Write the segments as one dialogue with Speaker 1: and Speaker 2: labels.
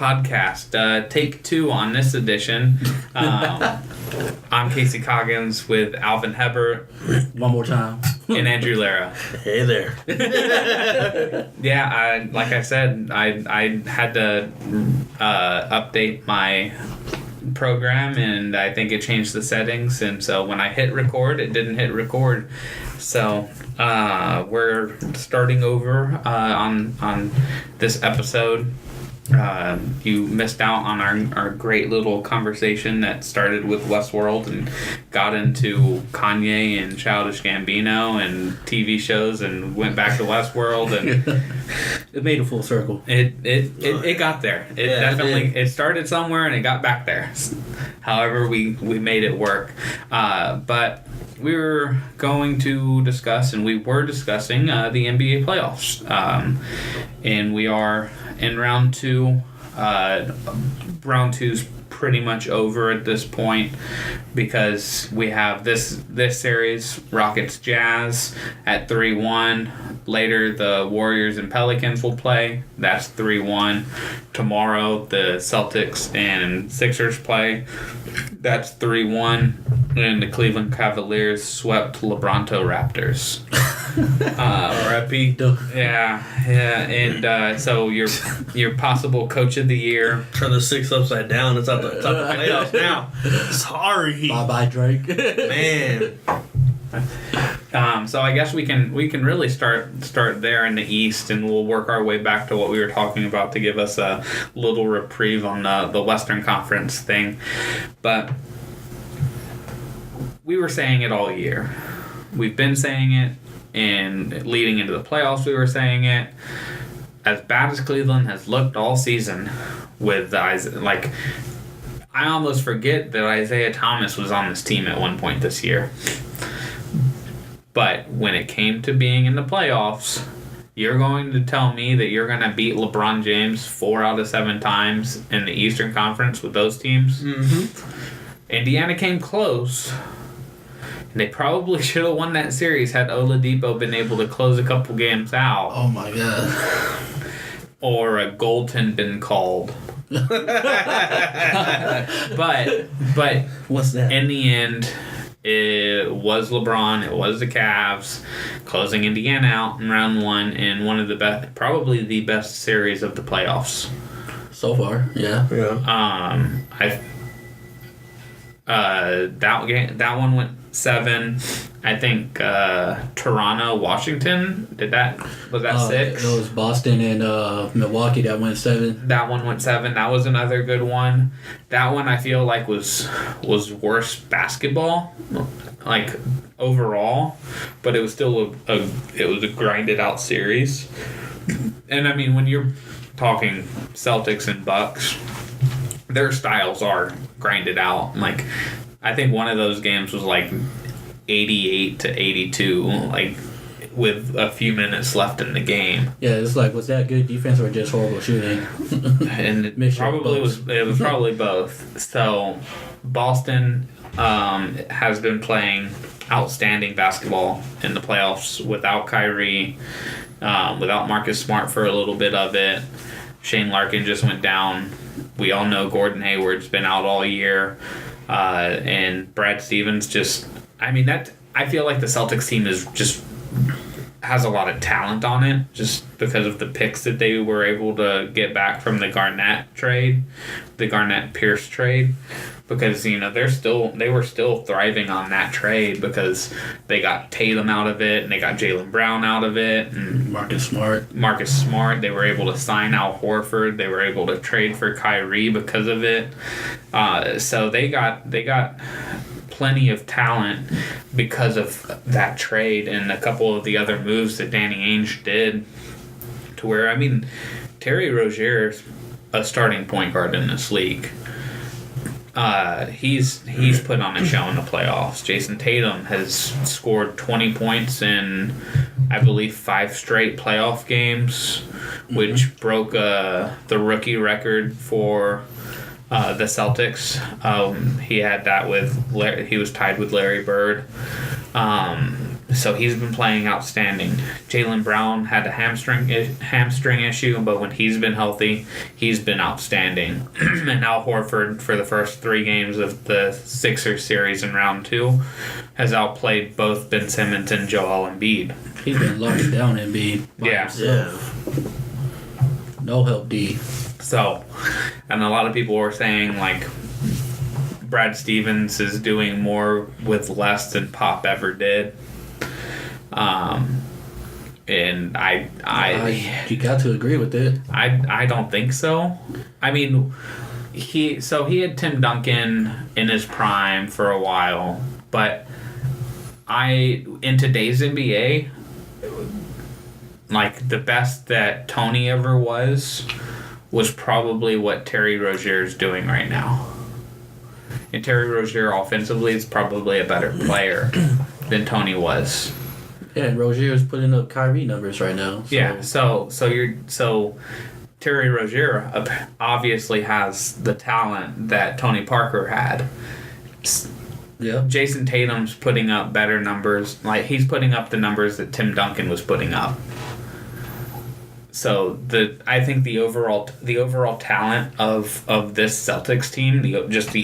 Speaker 1: podcast. Take 2 on this edition. I'm Casey Coggins with Alvin Hebert.
Speaker 2: One more time.
Speaker 1: And Andrew Lara.
Speaker 3: Hey there.
Speaker 1: Yeah, like I said, I had to update my program, and I think it changed the settings, and so when I hit record, it didn't hit record. So we're starting over on this episode. You missed out on our great little conversation that started with Westworld and got into Kanye and Childish Gambino and TV shows and went back to Westworld, and
Speaker 2: it made a full circle.
Speaker 1: It got there. It started somewhere and it got back there. However, we made it work. But we were going to discuss, and we were discussing, the NBA playoffs. And we are in round 2. Round 2's pretty much over at this point because we have this series, Rockets Jazz at 3-1. Later, the Warriors and Pelicans will play. That's 3-1. Tomorrow, the Celtics and Sixers play. That's 3-1. And the Cleveland Cavaliers swept Lebronto Raptors.
Speaker 3: R.I.P.
Speaker 1: Yeah. And so your possible coach of the year.
Speaker 3: Turn the 6 upside down. It's at the top of the playoffs now. Sorry.
Speaker 2: Bye, Drake.
Speaker 3: Man.
Speaker 1: So I guess we can really start there in the East, and we'll work our way back to what we were talking about to give us a little reprieve on the Western Conference thing. But we were saying it all year. We've been saying it, and leading into the playoffs we were saying it. As bad as Cleveland has looked all season with I almost forget that Isaiah Thomas was on this team at one point this year. But when it came to being in the playoffs, you're going to tell me that you're going to beat LeBron James 4 out of 7 times in the Eastern Conference with those teams? Mm-hmm. Indiana came close. And they probably should have won that series had Oladipo been able to close a couple games out.
Speaker 2: Oh, my God.
Speaker 1: Or a goaltend been called. But
Speaker 2: What's that?
Speaker 1: In the end, it was LeBron, it was the Cavs, closing Indiana out in round 1 in one of the best, probably the best series of the playoffs.
Speaker 2: So far, yeah.
Speaker 1: That one went 7. I think Toronto, Washington, was that 6?
Speaker 2: It was Boston and Milwaukee that went 7.
Speaker 1: That one went 7. That was another good one. That one I feel like was worse basketball, like overall, but it was still a grinded out series. And I mean, when you're talking Celtics and Bucks, their styles are grinded out. Like, I think one of those games was like 88-82, like with a few minutes left in the game.
Speaker 2: Yeah, it's like, was that good defense or just horrible shooting?
Speaker 1: And it was probably both. So Boston has been playing outstanding basketball in the playoffs without Kyrie, without Marcus Smart for a little bit of it. Shane Larkin just went down. We all know Gordon Hayward's been out all year. And Brad Stevens I feel like the Celtics team has a lot of talent on it just because of the picks that they were able to get back from the Garnett-Pierce trade. Because, they were still thriving on that trade because they got Tatum out of it and they got Jaylen Brown out of it and
Speaker 2: Marcus Smart.
Speaker 1: They were able to sign Al Horford. They were able to trade for Kyrie because of it. So they got plenty of talent because of that trade and a couple of the other moves that Danny Ainge did. To where, Terry Rozier's a starting point guard in this league. He's put on a show in the playoffs. Jason Tatum has scored 20 points in, I believe, 5 straight playoff games, which broke the rookie record for the Celtics. He had that he was tied with Larry Bird. So he's been playing outstanding. Jaylen Brown had a hamstring issue, but when he's been healthy, he's been outstanding. And Al Horford, for the first 3 games of the Sixers series in round 2, has outplayed both Ben Simmons and Joel Embiid.
Speaker 2: He's been locking down Embiid.
Speaker 3: Yeah.
Speaker 2: No help, D.
Speaker 1: So, and a lot of people were saying, like, Brad Stevens is doing more with less than Pop ever did. And
Speaker 2: you got to agree with it.
Speaker 1: I don't think so. I mean, he had Tim Duncan in his prime for a while, but in today's NBA, like, the best that Tony ever was probably what Terry Rozier is doing right now. And Terry Rozier offensively is probably a better player than Tony was.
Speaker 2: Yeah, and Rozier's putting up Kyrie numbers right now. So.
Speaker 1: Yeah, so Terry Rozier obviously has the talent that Tony Parker had.
Speaker 2: Yeah.
Speaker 1: Jason Tatum's putting up better numbers. Like, he's putting up the numbers that Tim Duncan was putting up. So I think the overall talent of this Celtics team, the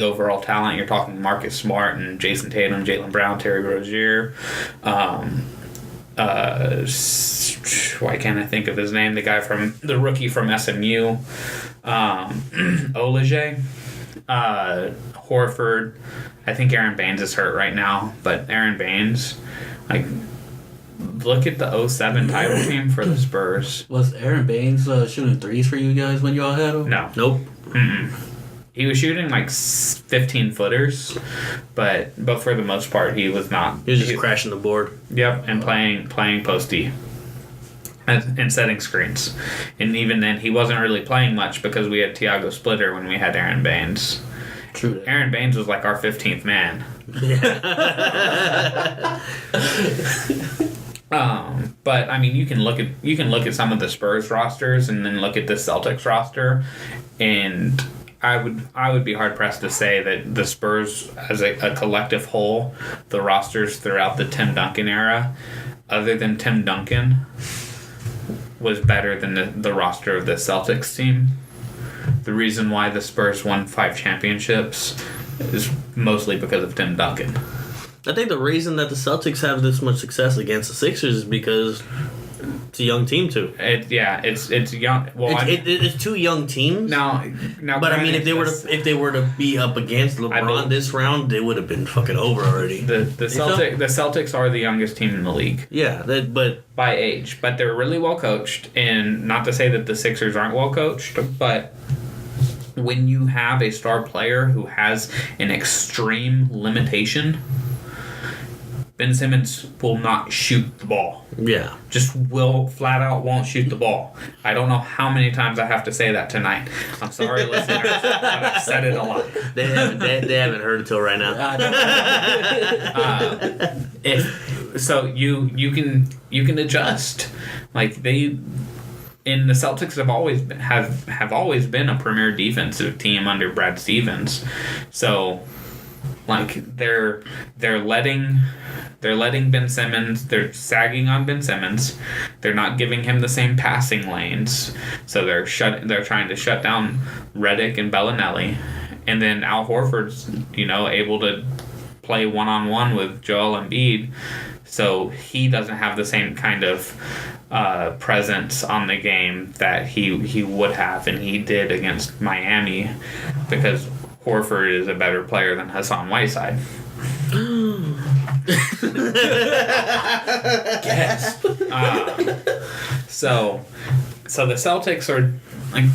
Speaker 1: overall talent, you're talking Marcus Smart and Jason Tatum, Jaylen Brown, Terry Rozier, why can't I think of his name? The rookie from SMU, Olajay, Horford. I think Aaron Baines is hurt right now, but Aaron Baines, like, look at the 07 title team for the Spurs.
Speaker 2: Was Aaron Baines shooting threes for you guys when you all had him?
Speaker 1: No.
Speaker 3: Nope.
Speaker 1: Mm-mm. He was shooting like 15-footers, but for the most part he was not.
Speaker 3: He was just crashing the board.
Speaker 1: Yep, and playing post D and setting screens. And even then, he wasn't really playing much because we had Tiago Splitter when we had Aaron Baines.
Speaker 2: True that.
Speaker 1: Aaron Baines was like our 15th man. But I mean, you can look at some of the Spurs rosters and then look at the Celtics roster, and I would be hard pressed to say that the Spurs as a collective whole, the rosters throughout the Tim Duncan era, other than Tim Duncan, was better than the roster of the Celtics team. The reason why the Spurs won 5 championships is mostly because of Tim Duncan.
Speaker 3: I think the reason that the Celtics have this much success against the Sixers is because it's a young team too.
Speaker 1: It's young. Well,
Speaker 3: it's 2 young teams.
Speaker 1: Now,
Speaker 3: but I mean, if they were to be up against LeBron this round, they would have been fucking over already.
Speaker 1: The Celtics are the youngest team in the league.
Speaker 3: Yeah, but
Speaker 1: by age, but they're really well coached. And not to say that the Sixers aren't well coached, but when you have a star player who has an extreme limitation, Ben Simmons will not shoot the ball.
Speaker 3: Yeah.
Speaker 1: Just flat out won't shoot the ball. I don't know how many times I have to say that tonight. I'm sorry, listeners, but I've said it a lot.
Speaker 3: They haven't heard it till right now.
Speaker 1: So you can adjust. Like, the Celtics have always been a premier defensive team under Brad Stevens. So, like, they're letting Ben Simmons, they're sagging on Ben Simmons. They're not giving him the same passing lanes. So they're trying to shut down Redick and Bellinelli. And then Al Horford's, able to play one-on-one with Joel Embiid. So he doesn't have the same kind of presence on the game that he would have, and he did against Miami, because Horford is a better player than Hassan Whiteside.
Speaker 2: Yes.
Speaker 1: So the Celtics are like,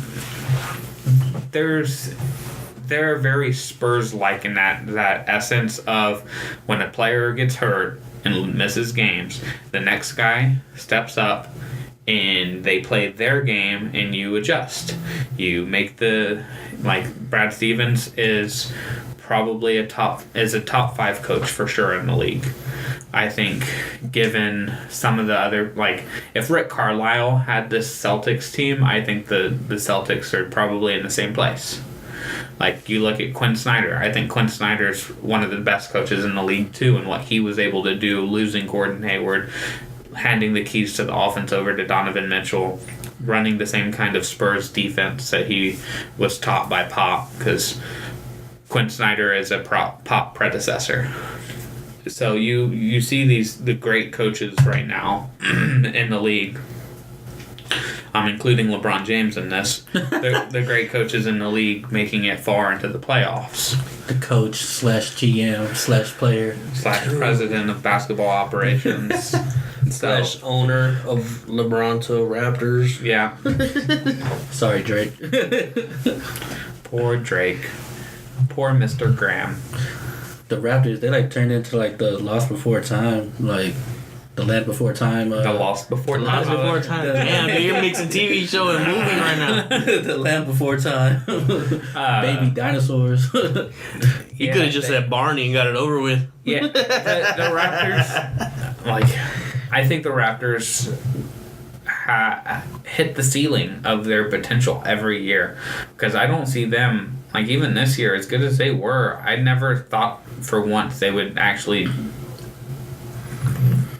Speaker 1: they're very Spurs-like in that essence of when a player gets hurt and misses games, the next guy steps up and they play their game and you adjust. You make Brad Stevens is probably a top 5 coach for sure in the league. I think, given some of the other, if Rick Carlisle had this Celtics team, I think the Celtics are probably in the same place. Like, you look at Quinn Snyder. I think Quinn Snyder's one of the best coaches in the league, too, and what he was able to do, losing Gordon Hayward, handing the keys to the offense over to Donovan Mitchell, running the same kind of Spurs defense that he was taught by Pop, because Quinn Snyder is a Pop predecessor. So you see the great coaches right now in the league. Including LeBron James in this. The great coaches in the league making it far into the playoffs.
Speaker 2: The coach / GM / player
Speaker 1: / president of basketball operations.
Speaker 3: / owner of LeBronto Raptors.
Speaker 1: Yeah.
Speaker 2: Sorry, Drake.
Speaker 1: Poor Drake. Poor Mr. Graham.
Speaker 2: The Raptors, they like turned into like the Lost Before Time, like the Land Before Time.
Speaker 1: The Lost Before Time.
Speaker 3: Lost Before Time. Damn, dude, you're mixing TV show and movie right now.
Speaker 2: The Land Before Time. Baby dinosaurs.
Speaker 3: You could have just said Barney and got it over with.
Speaker 1: Yeah, the Raptors. I think the Raptors hit the ceiling of their potential every year, because I don't see them. Like, even this year, as good as they were, I never thought for once they would actually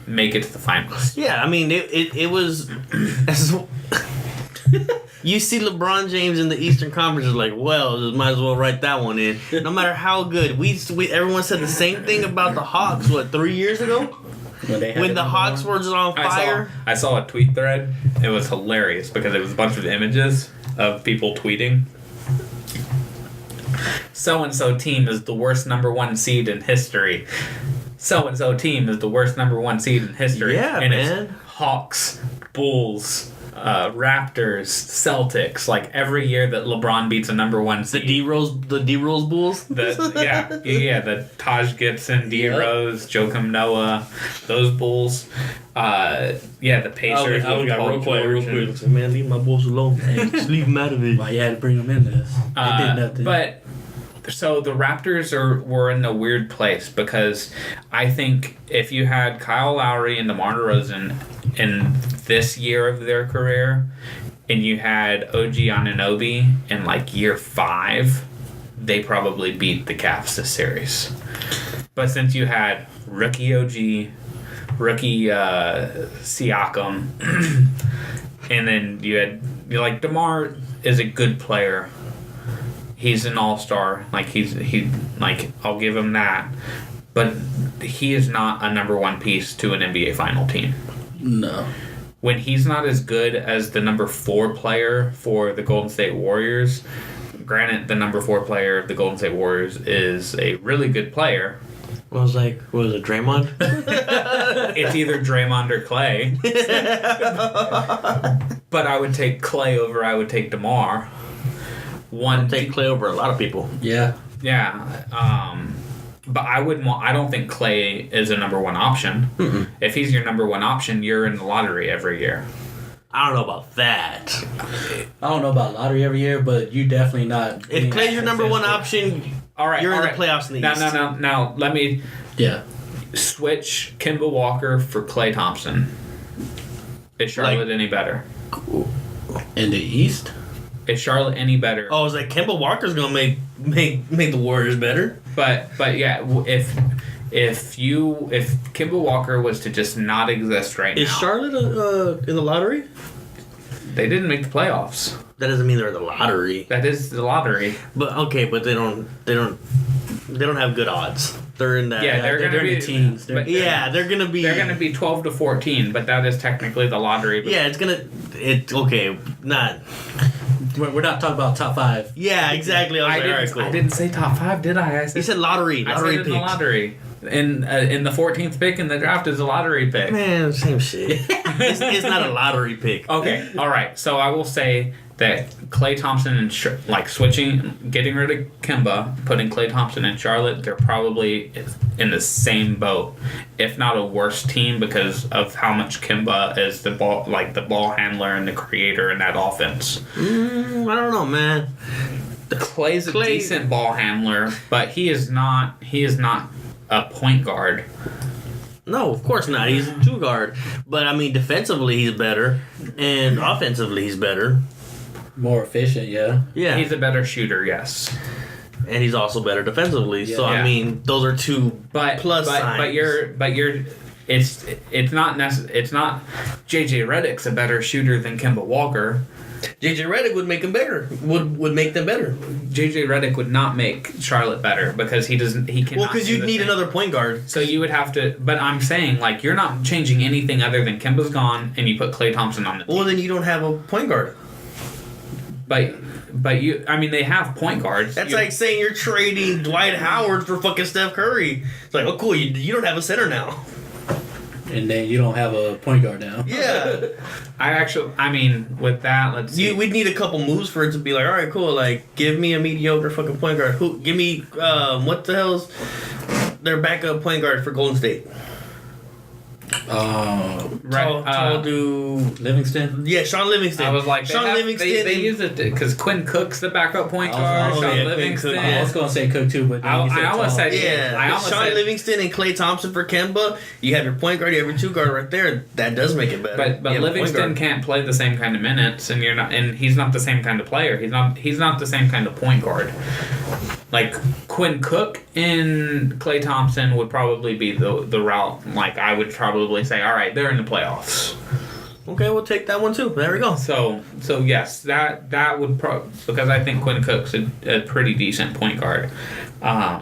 Speaker 1: make it to the finals.
Speaker 3: Yeah, I mean, it was... You see LeBron James in the Eastern Conference is like, well, just might as well write that one in. No matter how good. Everyone said the same thing about the Hawks, 3 years ago? When the Hawks were just on fire?
Speaker 1: I saw a tweet thread. It was hilarious, because it was a bunch of images of people tweeting. So-and-so team is the worst number 1 seed in history. So-and-so team is the worst number 1 seed in history.
Speaker 3: Yeah,
Speaker 1: and
Speaker 3: man.
Speaker 1: It's Hawks, Bulls, Raptors, Celtics. Like, every year that LeBron beats a number 1 seed.
Speaker 3: The D-Rose Bulls?
Speaker 1: The Taj Gibson, D-Rose, Joakim Noah, those Bulls. The Pacers.
Speaker 3: I got real quick. Man, leave my Bulls alone. Just leave them out of it.
Speaker 2: Why you had to bring them in this? They did nothing.
Speaker 1: But so the Raptors were in a weird place, because I think if you had Kyle Lowry and DeMar DeRozan in this year of their career, and you had OG Anunoby in like year 5, they probably beat the Cavs this series. But since you had rookie OG, rookie Siakam, and then DeMar is a good player. He's an all-star. I'll give him that. But he is not a number 1 piece to an NBA final team.
Speaker 2: No.
Speaker 1: When he's not as good as the number 4 player for the Golden State Warriors, granted, the number 4 player of the Golden State Warriors is a really good player.
Speaker 3: Was it Draymond?
Speaker 1: It's either Draymond or Clay. But I would take Clay over I would take DeMar.
Speaker 3: I'd take Clay over a lot of people.
Speaker 2: Yeah.
Speaker 1: Yeah. But I don't think Clay is a number 1 option.
Speaker 3: Mm-mm.
Speaker 1: If he's your number 1 option, you're in the lottery every year.
Speaker 3: I don't know about that.
Speaker 2: I don't know about lottery every year, but you definitely not.
Speaker 3: If Clay's your number 1 option, you're in the playoffs in the East.
Speaker 1: Now, let me switch Kemba Walker for Klay Thompson. Is Charlotte any better?
Speaker 2: In the East?
Speaker 1: Is Charlotte any better?
Speaker 3: Oh, is that Kemba Walker's gonna make the Warriors better?
Speaker 1: But yeah, if Kemba Walker was to just not exist right now,
Speaker 3: is Charlotte in the lottery?
Speaker 1: They didn't make the playoffs.
Speaker 3: That doesn't mean they're in the lottery.
Speaker 1: That is the lottery.
Speaker 3: But they don't have good odds. They're in that.
Speaker 1: Yeah, they're gonna be
Speaker 2: the teams.
Speaker 3: They're gonna be
Speaker 1: 12 to 14, but that is technically the lottery.
Speaker 3: Yeah, not.
Speaker 2: We're not talking about top 5.
Speaker 3: Yeah, exactly.
Speaker 1: I didn't say top 5, did I?
Speaker 3: You said lottery.
Speaker 1: I said in the lottery. In the 14th pick in the draft is a lottery pick.
Speaker 3: Man, same shit. it's not a lottery pick.
Speaker 1: Okay, all right. So I will say that Klay Thompson and switching, getting rid of Kemba, putting Klay Thompson in Charlotte, they're probably in the same boat, if not a worse team, because of how much Kemba is the ball handler and the creator in that offense.
Speaker 3: I don't know, man.
Speaker 1: Clay's a decent ball handler, but he is not a point guard.
Speaker 3: No, of course not. He's a 2 guard. But I mean, defensively he's better, and offensively he's better.
Speaker 2: More efficient, yeah.
Speaker 3: Yeah.
Speaker 1: He's a better shooter, yes.
Speaker 3: and he's also better defensively.
Speaker 2: Yeah.
Speaker 3: So I mean, those are two plus signs.
Speaker 1: But it's not JJ Redick's a better shooter than Kemba Walker.
Speaker 3: JJ Redick would make them better. Would make them better.
Speaker 1: JJ Redick would not make Charlotte better because he cannot.
Speaker 3: Well, because you'd need another point guard.
Speaker 1: So you would have to. But I'm saying, like, you're not changing anything other than Kemba's gone and you put Klay Thompson on the team.
Speaker 3: Well, then you don't have a point guard.
Speaker 1: But you, I mean, they have point guards.
Speaker 3: That's like saying you're trading Dwight Howard for fucking Steph Curry. It's like, oh, cool, you don't have a center now.
Speaker 2: And then you don't have a point guard now.
Speaker 3: Yeah.
Speaker 1: I mean, with that, let's see.
Speaker 3: We'd need a couple moves for it to be like, all right, cool, like, give me a mediocre fucking point guard. Give me, what the hell's their backup point guard for Golden State? Tall dude.
Speaker 2: Livingston?
Speaker 3: Yeah, Sean Livingston.
Speaker 1: I was like,
Speaker 3: Livingston.
Speaker 1: They use it because Quinn Cook's the backup point guard. Sean Livingston.
Speaker 2: Cook. I was going to say Cook too, but
Speaker 1: I almost said
Speaker 3: Sean Livingston and Klay Thompson for Kemba. You have your point guard, you have your two guard right there. That does make it better.
Speaker 1: But Livingston can't play the same kind of minutes, and he's not the same kind of player. He's not the same kind of point guard. Like Quinn Cook and Klay Thompson would probably be the route. Like I would probably say, all right, they're in the playoffs.
Speaker 3: Okay, we'll take that one too. There we go.
Speaker 1: So yes, that would because I think Quinn Cook's a pretty decent point guard.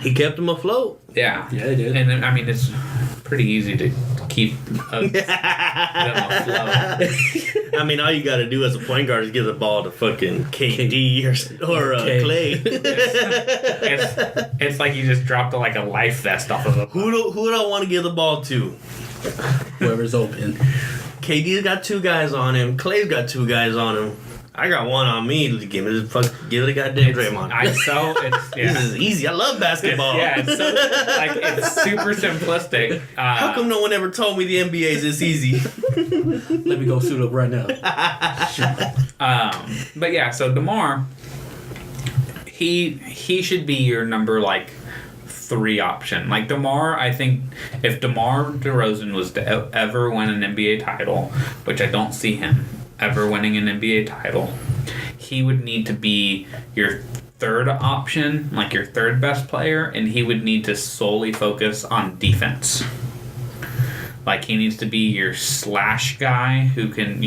Speaker 3: He kept them afloat.
Speaker 1: Yeah,
Speaker 2: he did.
Speaker 1: And then, I mean, it's pretty easy to keep them afloat.
Speaker 3: I mean, all you got to do as a point guard is give the ball to fucking KD or Klay.
Speaker 1: It's like you just dropped like a life vest off of a.
Speaker 3: Who do I want to give the ball to?
Speaker 2: Whoever's open.
Speaker 3: KD's got two guys on him. Klay's got two guys on him. I got one on me. Give it a goddamn Draymond. This is easy. I love basketball.
Speaker 1: It's super simplistic.
Speaker 3: How come no one ever told me the NBA is this easy?
Speaker 2: Let me go suit up right now.
Speaker 1: But yeah, so DeMar, he should be your number 3 option. Like DeMar, I think if DeMar DeRozan was to ever win an NBA title, which I don't see him ever winning an NBA title, he would need to be your third option, like your third best player, and he would need to solely focus on defense. Like he needs to be your slash guy who can,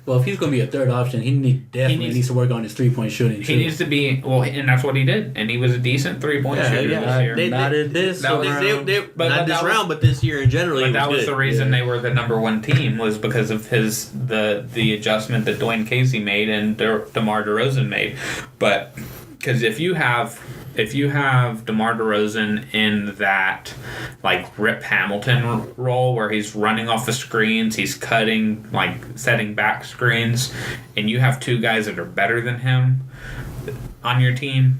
Speaker 2: Well, if he's going to be a third option, he needs to work on his 3-point shooting.
Speaker 1: He needs to be, and that's what he did. And he was a decent 3-point shooter this year.
Speaker 2: Not in this
Speaker 3: round, but this year in general.
Speaker 1: But that was the reason they were the number 1 team, was because of the adjustment that Dwayne Casey made and DeMar DeRozan made. But because if you have DeMar DeRozan in that Rip Hamilton role where he's running off the screens, he's cutting, setting back screens, and you have 2 guys that are better than him on your team,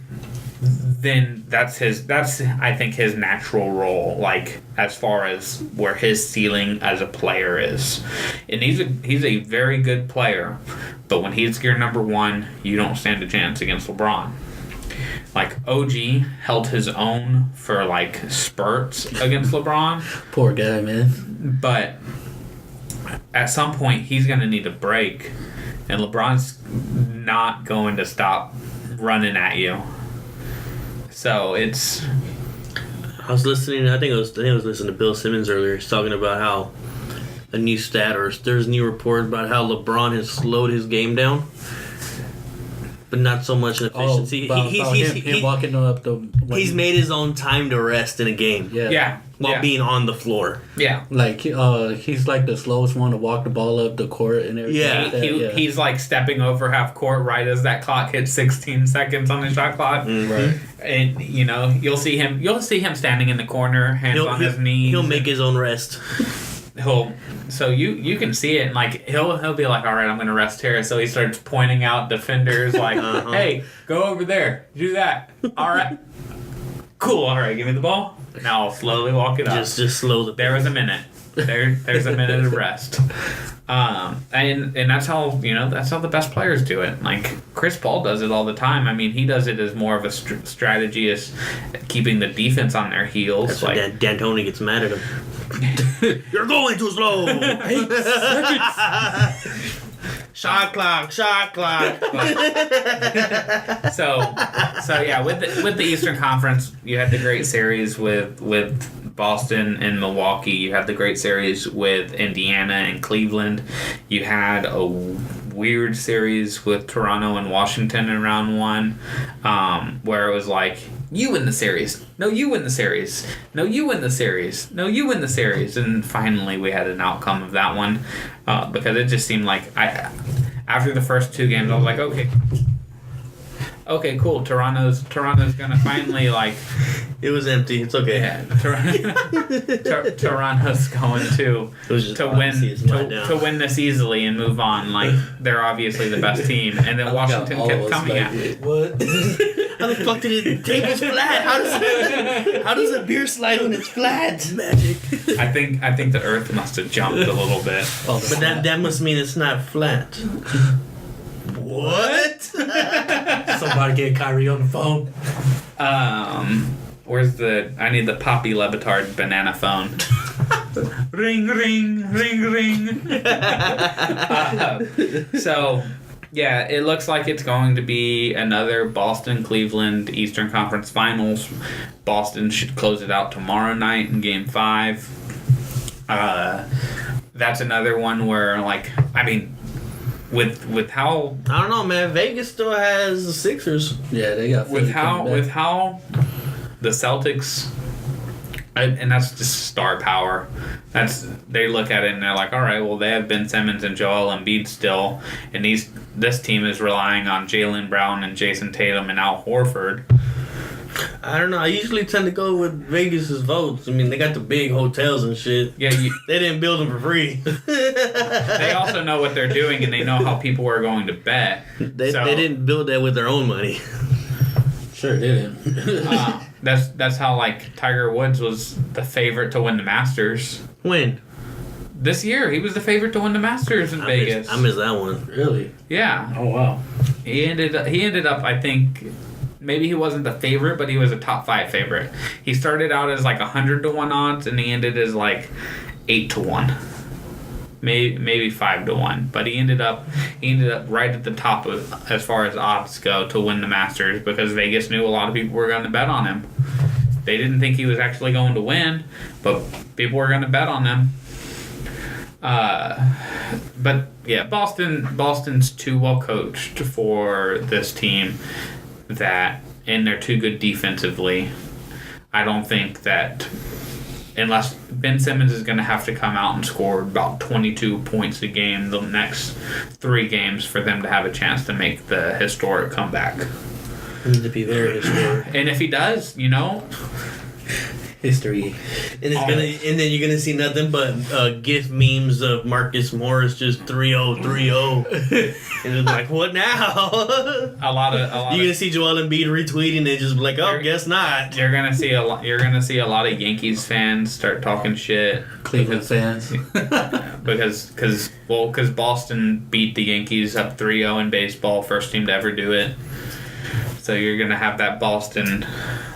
Speaker 1: then that's I think his natural role, as far as where his ceiling as a player is. And he's a very good player, but when he's your number 1, you don't stand a chance against LeBron. OG held his own for spurts against LeBron.
Speaker 2: Poor guy, man.
Speaker 1: But at some point he's going to need a break, and LeBron's not going to stop running at you. So it's.
Speaker 3: I was listening. I think I was listening to Bill Simmons earlier. He's talking about how a new stat, or there's a new report about how LeBron has slowed his game down. But not so much in efficiency.
Speaker 2: He's walking up
Speaker 3: he's made his own time to rest in a game.
Speaker 1: Yeah.
Speaker 3: While being on the floor.
Speaker 1: Yeah.
Speaker 2: He's the slowest one to walk the ball up the court and everything.
Speaker 3: Yeah.
Speaker 1: He's stepping over half court right as that clock hits 16 seconds on the shot clock.
Speaker 2: Right.
Speaker 1: And you'll see him standing in the corner, hands on his knees.
Speaker 3: He'll make his own rest.
Speaker 1: So you can see it, and he'll be like, all right, I'm gonna rest here. So he starts pointing out defenders hey, go over there, do that. All right, cool. All right, give me the ball. Now I'll slowly walk it up.
Speaker 3: Just slow the.
Speaker 1: There was a minute. There's a minute of rest. And that's how the best players do it. Chris Paul does it all the time. I mean, he does it as more of a strategy as keeping the defense on their heels.
Speaker 3: That's why D'Antoni gets mad at him. You're going too slow. 8 seconds. Shot clock.
Speaker 1: So yeah, with the Eastern Conference, you had the great series with Boston and Milwaukee. You had the great series with Indiana and Cleveland. You had a weird series with Toronto and Washington in round one, where it was like, you win the series. No, you win the series. No, you win the series. No, you win the series. And finally, we had an outcome of that one, because it just seemed like after the first two games, I was like, okay, cool. Toronto's gonna finally like.
Speaker 3: It was empty. It's okay.
Speaker 1: Yeah, Toronto's going to win this easily and move on. Like, they're obviously the best team, and then Washington kept coming at it.
Speaker 3: What? How the fuck did it? Table's flat. How does a beer slide when it's flat? Magic.
Speaker 1: I think the Earth must have jumped a little bit.
Speaker 3: But that must mean it's not flat. What?
Speaker 2: Somebody get Kyrie on the phone.
Speaker 1: I need the Poppy Levitard banana phone. Ring, ring, ring, ring. So, yeah, it looks like it's going to be another Boston-Cleveland Eastern Conference Finals. Boston should close it out tomorrow night in Game 5. That's another one where, like, I mean, with how...
Speaker 3: I don't know, man. Vegas still has the Sixers.
Speaker 2: Yeah, they got...
Speaker 1: With how the Celtics... And that's just star power. They look at it and they're like, all right, well, they have Ben Simmons and Joel Embiid still, and this team is relying on Jaylen Brown and Jason Tatum and Al Horford.
Speaker 3: I don't know. I usually tend to go with Vegas's votes. I mean, they got the big hotels and shit.
Speaker 1: Yeah,
Speaker 3: they didn't build them for free.
Speaker 1: They also know what they're doing, and they know how people are going to bet.
Speaker 3: They didn't build that with their own money.
Speaker 2: Sure didn't.
Speaker 1: That's how, like, Tiger Woods was the favorite to win the Masters.
Speaker 3: When?
Speaker 1: This year, he was the favorite to win the Masters in Vegas.
Speaker 3: I missed that one.
Speaker 2: Really?
Speaker 1: Yeah.
Speaker 2: Oh wow.
Speaker 1: He ended up, I think, maybe he wasn't the favorite, but he was a top 5 favorite. He started out as like 100-1 odds, and he ended as like 8-1. Maybe 5-1, but he ended up right at the top of, as far as odds go, to win the Masters, because Vegas knew a lot of people were going to bet on him. They didn't think he was actually going to win, but people were going to bet on them. But yeah, Boston's too well coached for this team, and they're too good defensively. I don't think that, unless Ben Simmons is going to have to come out and score about 22 points a game the next 3 games for them to have a chance to make the historic comeback.
Speaker 3: Need to be very historic.
Speaker 1: And if he does,
Speaker 3: history. And then you're gonna see nothing but GIF memes of Marcus Morris just 3-0, 3-0. And it's like, what now?
Speaker 1: a lot
Speaker 3: you're gonna see Joel Embiid retweeting and just be like, oh, guess not.
Speaker 1: You're gonna see a lot of Yankees fans start talking shit.
Speaker 2: Cleveland fans.
Speaker 1: because Boston beat the Yankees up 3-0 in baseball, first team to ever do it. So you're going to have that Boston,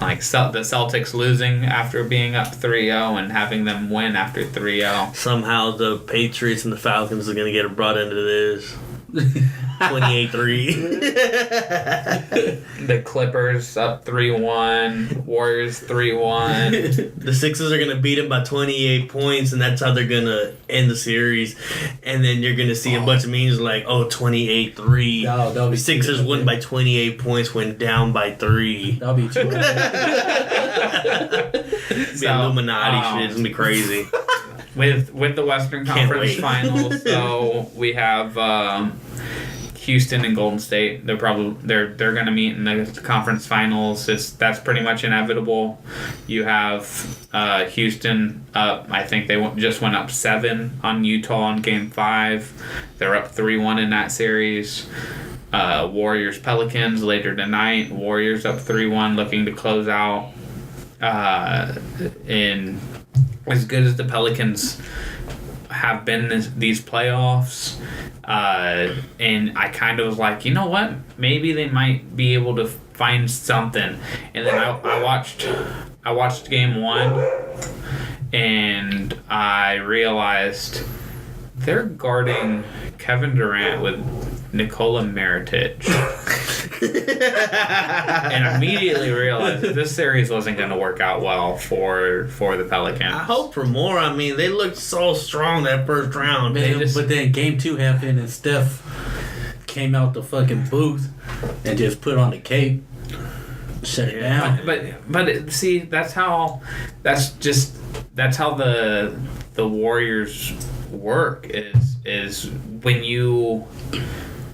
Speaker 1: like, the Celtics losing after being up 3-0 and having them win after 3-0.
Speaker 3: Somehow the Patriots and the Falcons are going to get brought into this. 28-3.
Speaker 1: The Clippers up 3-1. Warriors 3-1.
Speaker 3: The Sixers are going to beat them by 28 points, and that's how they're going to end the series. And then you're going to see a bunch of memes like, 28-3.
Speaker 2: That'll be
Speaker 3: the Sixers won by 28 points, went down by 3.
Speaker 2: That'll be too
Speaker 3: Be Illuminati shit. It's going to be crazy.
Speaker 1: With the Western Conference Finals, so we have Houston and Golden State. They're going to meet in the conference finals. That's pretty much inevitable. You have Houston up. I think they just went up 7 on Utah in Game 5. They're up 3-1 in that series. Warriors Pelicans later tonight. Warriors up 3-1, looking to close out. In as good as the Pelicans have been these playoffs, and I kind of was like, you know what? Maybe they might be able to find something. And then I watched Game 1, and I realized they're guarding Kevin Durant with Nikola Mirotic. And immediately realized that this series wasn't going to work out well for the Pelicans.
Speaker 3: I hope for more. I mean, they looked so strong that first round.
Speaker 2: Man, but then game 2 happened and Steph came out the fucking booth and just put on the cape, shut it down.
Speaker 1: But see, that's how the Warriors work is when you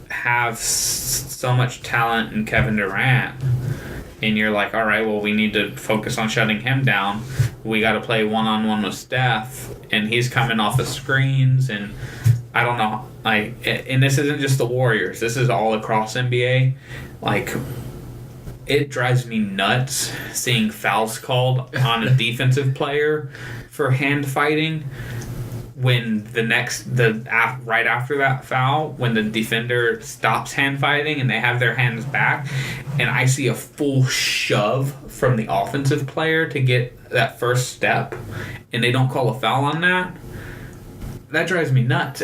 Speaker 1: have so much talent in Kevin Durant and you're like, all right, well, we need to focus on shutting him down. We got to play one-on-one with Steph, and he's coming off the screens, and I don't know, like, and this isn't just the Warriors. This is all across NBA. Like, it drives me nuts seeing fouls called on a defensive player for hand fighting when right after that foul, when the defender stops hand fighting and they have their hands back, and I see a full shove from the offensive player to get that first step, and they don't call a foul on that. That drives me nuts.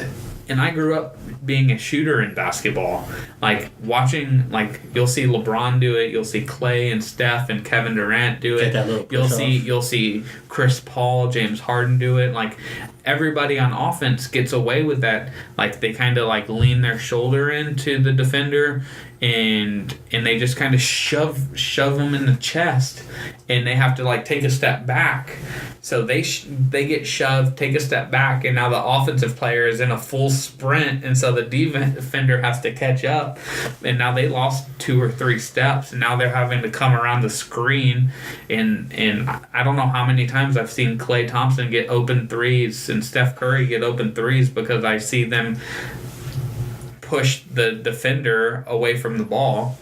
Speaker 1: And I grew up being a shooter in basketball. Like, watching, like, you'll see LeBron do it, you'll see Clay and Steph and Kevin Durant do it. You'll see Chris Paul, James Harden do it. Like, everybody on offense gets away with that. Like, they kind of, like, lean their shoulder into the defender and they just kind of shove them in the chest, and they have to, like, take a step back. So they get shoved, take a step back, and now the offensive player is in a full sprint, and so the defender has to catch up, and now they lost 2 or 3 steps, and now they're having to come around the screen, and I don't know how many times I've seen Klay Thompson get open threes and Steph Curry get open threes because I see them push the defender away from the ball.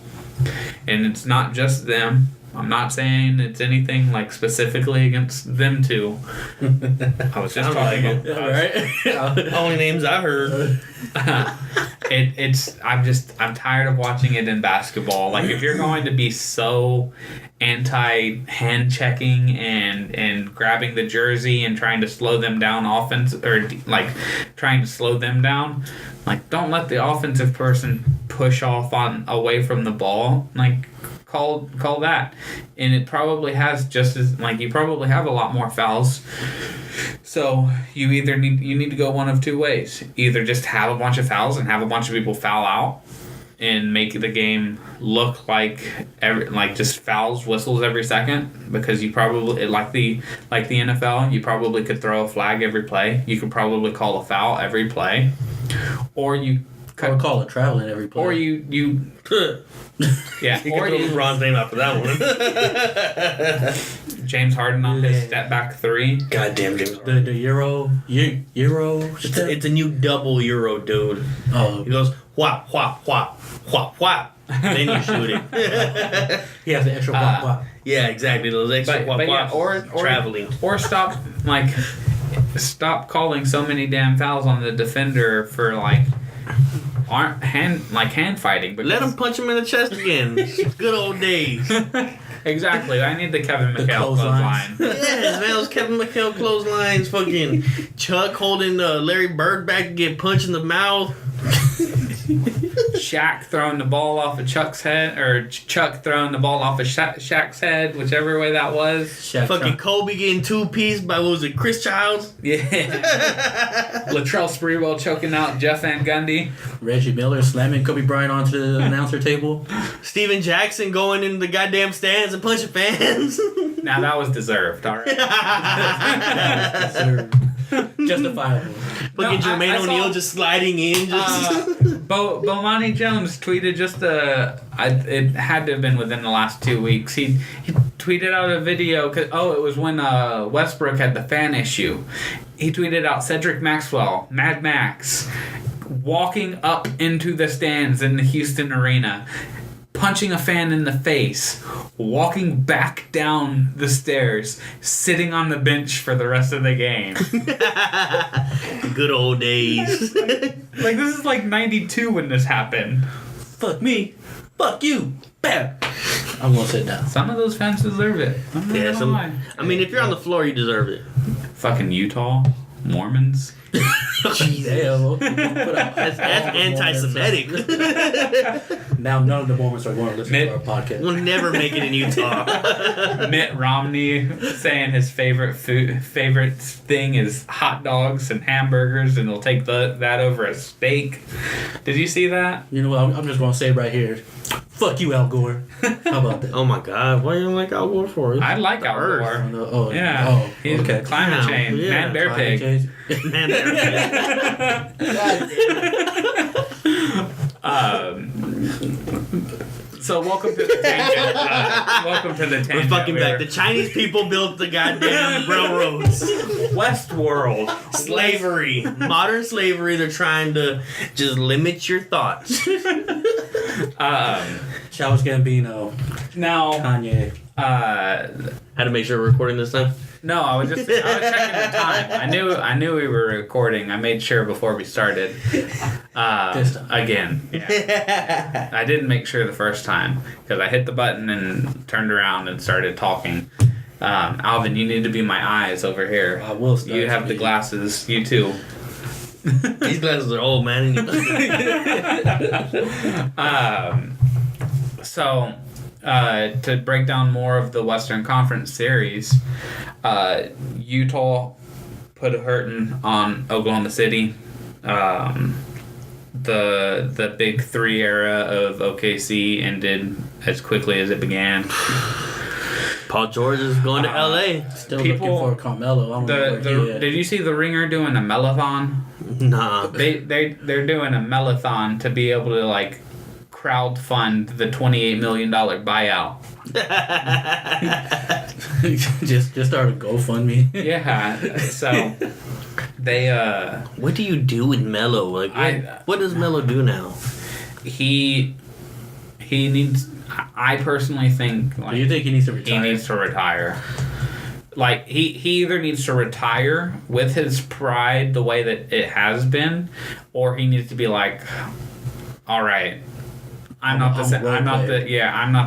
Speaker 1: And it's not just them. I'm not saying it's anything like specifically against them two. I was just talking about
Speaker 3: right. Only names I heard.
Speaker 1: I'm tired of watching it in basketball. Like, if you're going to be so anti hand checking and grabbing the jersey and trying to slow them down offense, or like trying to slow them down, like, don't let the offensive person push off away from the ball. Like, call that. And it probably has just as, like, you probably have a lot more fouls. So you need to go one of two ways. Either just have a bunch of fouls and have a bunch of people foul out and make the game look like just fouls, whistles every second, because you probably, like the NFL, you probably could throw a flag every play. You could probably call a foul every play, or you
Speaker 2: could call a traveling every play.
Speaker 1: Or you yeah,
Speaker 3: you or you LeBron's name after that
Speaker 1: one. James Harden on his step back 3.
Speaker 3: Goddamn James Harden.
Speaker 2: The Euro.
Speaker 3: It's a new double Euro, dude.
Speaker 2: Oh,
Speaker 3: he goes whop whop whop whop whop. Then you shoot it.
Speaker 2: He has the extra whop whop.
Speaker 3: Yeah, exactly. Those extra whop whop.
Speaker 1: Or
Speaker 3: traveling.
Speaker 1: Or stop calling so many damn fouls on the defender for hand fighting.
Speaker 3: Let him punch him in the chest again. Good old days.
Speaker 1: Exactly. I need the Kevin McHale clothesline.
Speaker 3: Yes, man, those Kevin McHale clotheslines. Fucking Chuck holding Larry Bird back to get punched in the mouth.
Speaker 1: Shaq throwing the ball off of Chuck's head, or Chuck throwing the ball off of Shaq's head, whichever way that was.
Speaker 3: Fucking Kobe getting 2-pieced by, what was it, Chris Childs?
Speaker 1: Yeah. Latrell Sprewell choking out Jeff Van Gundy.
Speaker 2: Reggie Miller slamming Kobe Bryant onto the announcer table.
Speaker 3: Steven Jackson going into the goddamn stands and punching fans.
Speaker 1: Now that was deserved, all right.
Speaker 2: Deserved. Justifiable.
Speaker 3: Fucking Jermaine O'Neal just sliding in.
Speaker 1: Bomani Jones tweeted it had to have been within the last 2 weeks. He tweeted out a video, it was when Westbrook had the fan issue. He tweeted out Cedric Maxwell, Mad Max, walking up into the stands in the Houston arena, punching a fan in the face, walking back down the stairs, sitting on the bench for the rest of the game.
Speaker 3: Good old days.
Speaker 1: Like this is like 92 when this happened.
Speaker 2: Fuck me. Fuck you. Bam. I'm gonna sit down.
Speaker 1: Some of those fans deserve it.
Speaker 3: I mean, if you're on the floor, you deserve it.
Speaker 1: Fucking Utah. Mormons.
Speaker 2: Damn.
Speaker 3: That's anti-Semitic.
Speaker 2: Now none of the Mormons are going to listen to our podcast.
Speaker 3: We'll never make it in Utah.
Speaker 1: Mitt Romney saying his favorite thing is hot dogs and hamburgers, and he'll take that over a steak. Did you see that?
Speaker 2: You know what? I'm just going to say right here. Fuck you, Al Gore. How about that?
Speaker 3: Oh my God! Why you don't like Al Gore for?
Speaker 1: I like Al Gore.
Speaker 2: Oh,
Speaker 1: Yeah.
Speaker 2: Oh,
Speaker 1: He's
Speaker 2: okay.
Speaker 1: climate change.
Speaker 3: Yeah.
Speaker 1: Man, bear pig.
Speaker 3: Man,
Speaker 1: So welcome to the tangent. Welcome to the tangent.
Speaker 3: we're fucking back. The Chinese people built the goddamn railroads.
Speaker 1: Westworld.
Speaker 3: Slavery. Modern slavery. They're trying to just limit your thoughts.
Speaker 2: Childish Gambino.
Speaker 1: Now,
Speaker 2: Kanye.
Speaker 3: Had to make sure we're recording this time.
Speaker 1: no, I was checking the time. I knew we were recording. I made sure before we started.
Speaker 2: This time.
Speaker 1: Again. Yeah. I didn't make sure the first time because I hit the button and turned around and started talking. Alvin, you need to be my eyes over here.
Speaker 2: I will start
Speaker 1: You have the glasses. You too.
Speaker 3: These glasses are old, man.
Speaker 1: So, to break down more of the Western Conference series, Utah put a hurting on Oklahoma City. The Big Three era of OKC ended as quickly as it began.
Speaker 3: Paul George is going to LA.
Speaker 2: Still
Speaker 1: People-
Speaker 2: looking for Carmelo. I don't know where he at.
Speaker 1: Did you see the Ringer doing a mellathon?
Speaker 3: Nah.
Speaker 1: They're doing a mellathon to be able to like crowd fund the $28 million buyout.
Speaker 2: just start a GoFundMe.
Speaker 1: Yeah, so they
Speaker 3: What do you do with Melo? Like, what does Melo do now?
Speaker 1: he needs. I personally think like
Speaker 2: Do you think he needs to
Speaker 1: he
Speaker 2: retire?
Speaker 1: needs to retire. Like he either needs to retire with his pride the way that it has been, or he needs to be like, all right, I'm not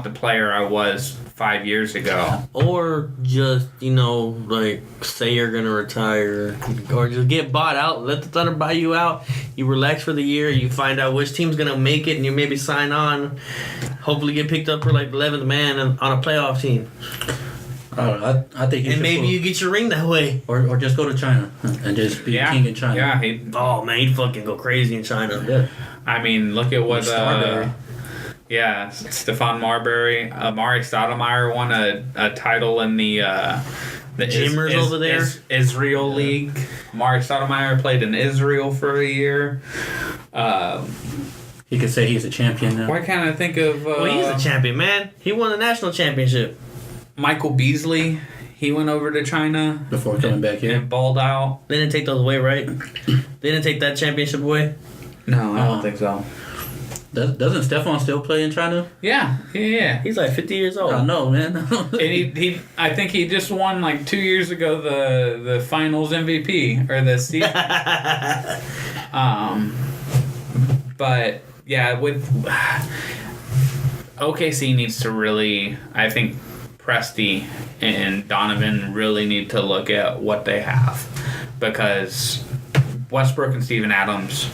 Speaker 1: the player I was 5 years ago.
Speaker 3: Or just, like, say you're going to retire. Or just get bought out. Let the Thunder buy you out. You relax for the year. You find out which team's going to make it. And you maybe sign on. Hopefully get picked up for, like, 11th man on a playoff team.
Speaker 2: I think he
Speaker 3: And
Speaker 2: should
Speaker 3: maybe you get your ring that way.
Speaker 2: or just go to China and just be king in China.
Speaker 1: Yeah,
Speaker 3: Oh, man, he'd fucking go crazy in China.
Speaker 2: Yeah.
Speaker 1: I mean, look at what
Speaker 2: Starberry.
Speaker 1: Stephon Marbury, Amari Stoudemire won a title in the
Speaker 3: Gymmers over there?
Speaker 1: Israel League. Amari Stoudemire played in Israel for a year.
Speaker 2: He could say he's a champion now.
Speaker 1: Why can't I think of?
Speaker 3: Well, he's a champion, man. He won the national championship.
Speaker 1: Michael Beasley. He went over to China
Speaker 2: Before coming back here.
Speaker 1: and balled out.
Speaker 3: They didn't take those away, right? They didn't take that championship away?
Speaker 1: No, I don't think so.
Speaker 2: Doesn't Stephon still play in China?
Speaker 1: Yeah.
Speaker 3: He's like 50 years old.
Speaker 2: I know, man.
Speaker 1: And he I think he just won like 2 years ago the finals MVP or the season. But yeah, with OKC needs to really, I think Presti and Donovan really need to look at what they have, because Westbrook and Steven Adams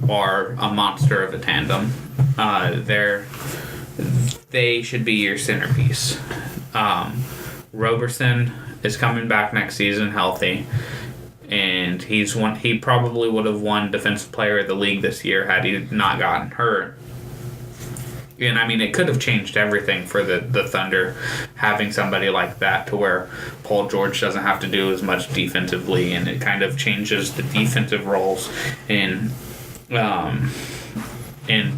Speaker 1: are a monster of a tandem. They should be your centerpiece. Roberson is coming back next season healthy, and he probably would have won Defensive Player of the League this year had he not gotten hurt. And I mean, it could have changed everything for the Thunder, having somebody like that to where Paul George doesn't have to do as much defensively, and it kind of changes the defensive roles. And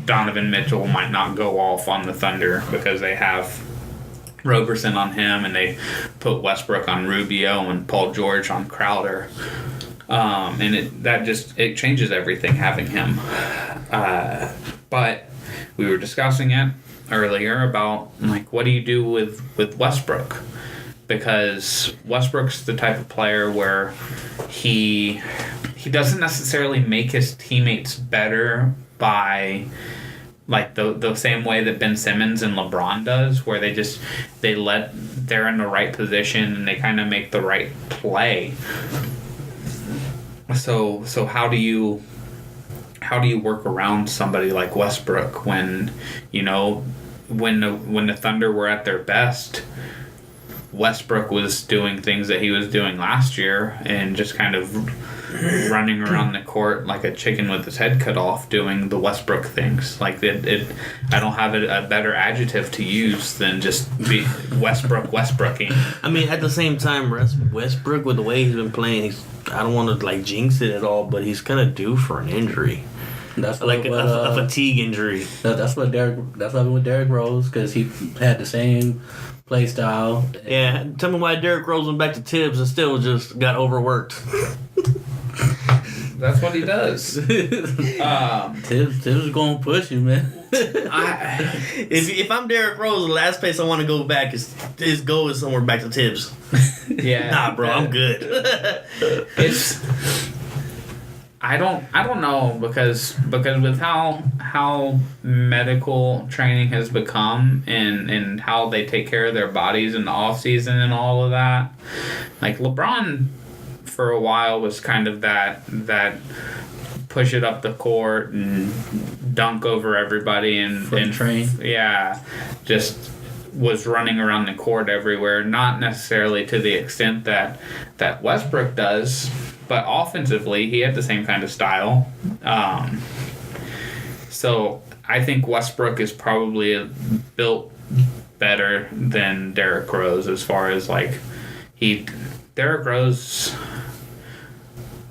Speaker 1: Donovan Mitchell might not go off on the Thunder because they have Roberson on him, and they put Westbrook on Rubio and Paul George on Crowder. And it changes everything having him. But we were discussing it earlier about, like, what do you do with Westbrook? Because Westbrook's the type of player where he doesn't necessarily make his teammates better by, like, the same way that Ben Simmons and LeBron does, where they're in the right position and they kind of make the right play. So how do you work around somebody like Westbrook when, you know, when the Thunder were at their best, Westbrook was doing things that he was doing last year and just kind of running around the court like a chicken with his head cut off, doing the Westbrook things. Like I don't have a better adjective to use than just be Westbrooking.
Speaker 3: I mean, at the same time, Westbrook, with the way he's been playing, I don't want to like jinx it at all, but he's kind of due for an injury.
Speaker 2: That's
Speaker 3: like a fatigue injury.
Speaker 2: That's what happened with Derrick Rose, because he had the same play style.
Speaker 3: Yeah, tell me why Derrick Rose went back to Tibbs and still just got overworked.
Speaker 1: That's what he does.
Speaker 2: Tibbs is gonna push you, man.
Speaker 3: If I'm Derrick Rose, the last place I want to go back is go somewhere back to Tibbs.
Speaker 1: Yeah.
Speaker 3: Nah, bro, I'm good.
Speaker 1: I don't know, because with how medical training has become and how they take care of their bodies in the off season and all of that, like LeBron for a while was kind of that push it up the court and dunk over everybody and
Speaker 2: train.
Speaker 1: Yeah, just was running around the court everywhere, not necessarily to the extent that Westbrook does. But offensively, he had the same kind of style. So I think Westbrook is probably built better than Derrick Rose as far as like Derrick Rose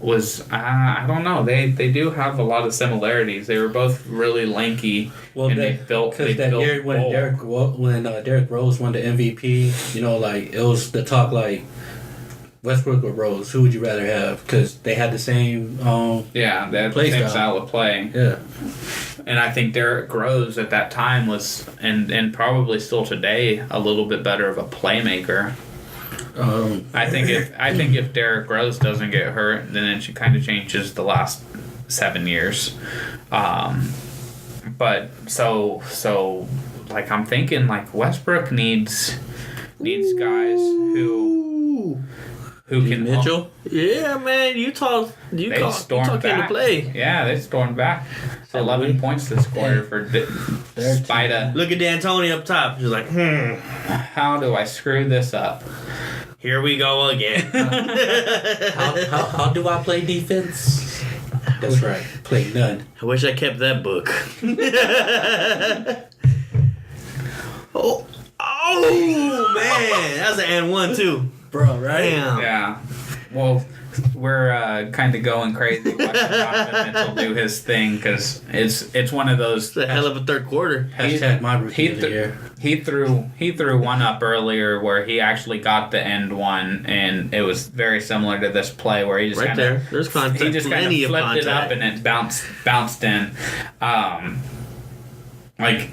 Speaker 1: was I don't know, they do have a lot of similarities. They were both really lanky.
Speaker 2: Well,
Speaker 1: and
Speaker 2: when Derrick Rose won the MVP, you know, like it was the talk like Westbrook or Rose, who would you rather have? Because they had the same
Speaker 1: they had the same style of play.
Speaker 2: Yeah.
Speaker 1: And I think Derrick Rose at that time was, and probably still today, a little bit better of a playmaker. I think if Derrick Rose doesn't get hurt, then it kind of changes the last 7 years. But so like I'm thinking like Westbrook needs guys who can
Speaker 2: Mitchell.
Speaker 3: Yeah, man, Utah came to play.
Speaker 1: Yeah, they stormed back. 11 points this quarter for Spida.
Speaker 3: Look at D'Antoni up top. He's like,
Speaker 1: how do I screw this up?
Speaker 3: Here we go again.
Speaker 2: How do I play defense? That's right. Play none.
Speaker 3: I wish I kept that book. Oh man, that's an and one too.
Speaker 2: Bro, right?
Speaker 3: Damn.
Speaker 1: Yeah. Well, we're kind of going crazy watching Donovan Mitchell do his thing, because it's one of those.
Speaker 3: It's a hell of a third quarter.
Speaker 2: Hashtag my rookie of the year.
Speaker 1: He threw one up earlier where he actually got the end one, and it was very similar to this play where he just
Speaker 3: right there. There's contact.
Speaker 1: He just kind of flipped it up and it bounced in. Like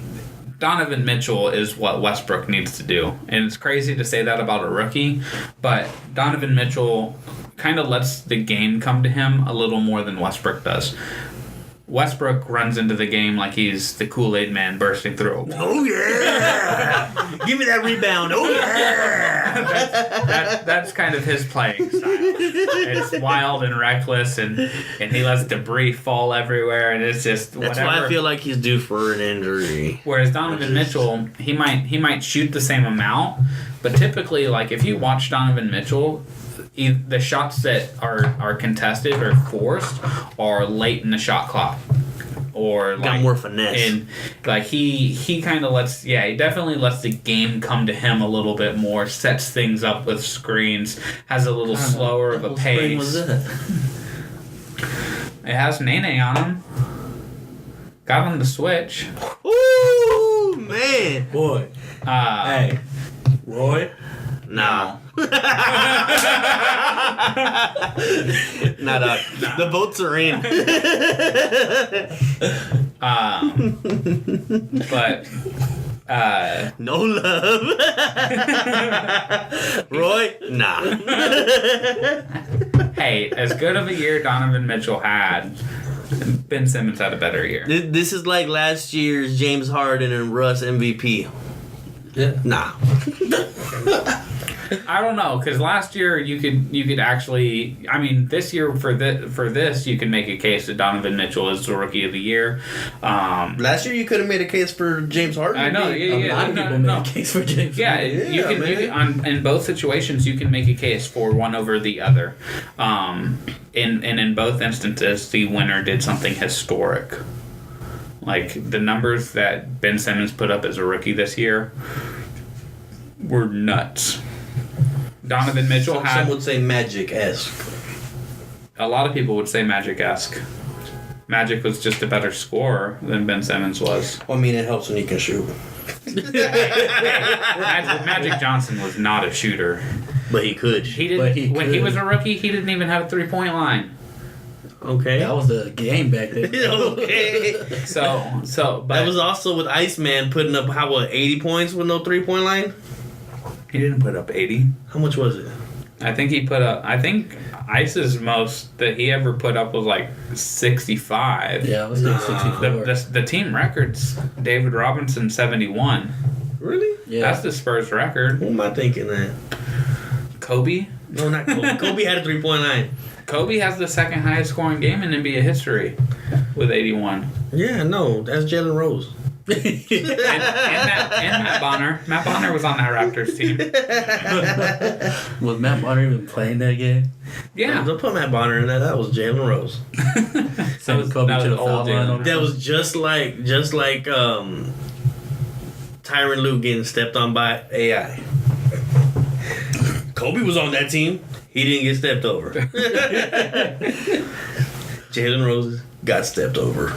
Speaker 1: Donovan Mitchell is what Westbrook needs to do, and it's crazy to say that about a rookie, but Donovan Mitchell kind of lets the game come to him a little more than Westbrook does. Westbrook runs into the game like he's the Kool-Aid man bursting through.
Speaker 3: Oh yeah! Give me that rebound. Oh yeah!
Speaker 1: That's kind of his playing style. It's wild and reckless, and he lets debris fall everywhere, and it's just whatever.
Speaker 3: That's why I feel like he's due for an injury.
Speaker 1: Whereas Donovan Mitchell, he might shoot the same amount, but typically, like if you watch Donovan Mitchell, the shots that are contested or forced are late in the shot clock, or
Speaker 3: got more finesse.
Speaker 1: And like he kind of he definitely lets the game come to him a little bit more. Sets things up with screens. Has a little slower of a pace.
Speaker 2: Was that?
Speaker 1: It has Nene on him. Got him to switch.
Speaker 3: Ooh man,
Speaker 2: boy. Hey, Roy.
Speaker 3: No. Not the votes are in.
Speaker 1: But
Speaker 3: no love. Roy, nah.
Speaker 1: Hey, as good of a year Donovan Mitchell had, Ben Simmons had a better year.
Speaker 3: This is like last year's James Harden and Russ MVP.
Speaker 2: Yeah.
Speaker 3: Nah.
Speaker 1: I don't know, because last year you could actually, I mean, this year for this you can make a case that Donovan Mitchell is the rookie of the year.
Speaker 3: Last year you could have made a case for James Harden.
Speaker 1: I know,
Speaker 2: A lot of people made a case for James.
Speaker 1: Yeah,
Speaker 2: Harden.
Speaker 1: you can in both situations you can make a case for one over the other. In both instances, the winner did something historic. Like the numbers that Ben Simmons put up as a rookie this year were nuts. Donovan Mitchell
Speaker 3: Some would say Magic-esque.
Speaker 1: A lot of people would say Magic-esque. Magic was just a better scorer than Ben Simmons was.
Speaker 3: Well, I mean, it helps when you can shoot.
Speaker 1: Magic Johnson was not a shooter.
Speaker 3: But he could.
Speaker 1: When he was a rookie, he didn't even have a 3-point line.
Speaker 3: Okay.
Speaker 2: That was the game back then.
Speaker 3: Okay.
Speaker 1: But
Speaker 3: that was also with Iceman putting up 80 points with no 3-point line?
Speaker 1: He didn't put up 80.
Speaker 3: How much was it?
Speaker 1: I think Ice's most that he ever put up was like 65.
Speaker 2: Yeah, it was like 64.
Speaker 1: The team records, David Robinson 71.
Speaker 3: Really?
Speaker 2: Yeah.
Speaker 1: That's the Spurs record.
Speaker 3: Who am I thinking then?
Speaker 1: Kobe?
Speaker 3: No, not Kobe. Kobe had a 3-point line.
Speaker 1: Kobe has the second highest scoring game in NBA history with 81.
Speaker 3: Yeah, no, that's Jalen Rose.
Speaker 1: and Matt Bonner. Matt Bonner was on that Raptors team.
Speaker 2: Was Matt Bonner even playing that game?
Speaker 1: Yeah.
Speaker 3: Don't put Matt Bonner in that. That was Jalen Rose.
Speaker 2: So Kobe to the foul line.
Speaker 3: That was just like Tyronn Lue getting stepped on by AI. Kobe was on that team. He didn't get stepped over. Jalen Rose got stepped over.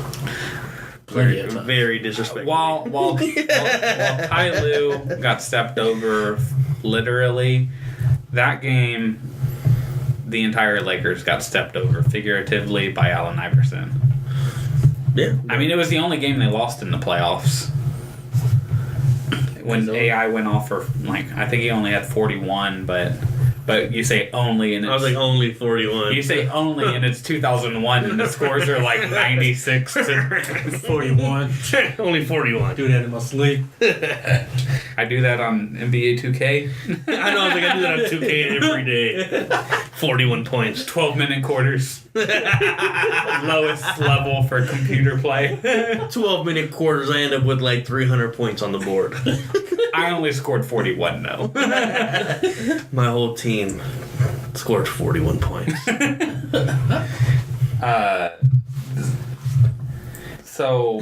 Speaker 3: Very disrespectful.
Speaker 1: While Ty Lue got stepped over, literally, that game, the entire Lakers got stepped over figuratively by Allen Iverson.
Speaker 3: Yeah.
Speaker 1: I mean, it was the only game they lost in the playoffs. When AI went off for, I think he only had 41, but you say only, and it's...
Speaker 3: I was like, only 41.
Speaker 1: You say only, and it's 2001, and the scores are like 96 to
Speaker 2: 41.
Speaker 3: Only 41.
Speaker 2: Do that in my sleep.
Speaker 1: I do that on NBA 2K.
Speaker 3: I know, I do that on 2K every day. 41 points.
Speaker 1: 12-minute quarters. Lowest level for computer play.
Speaker 3: 12-minute quarters, I end up with 300 points on the board.
Speaker 1: I only scored 41, though.
Speaker 3: My whole team scored 41 points.
Speaker 1: So,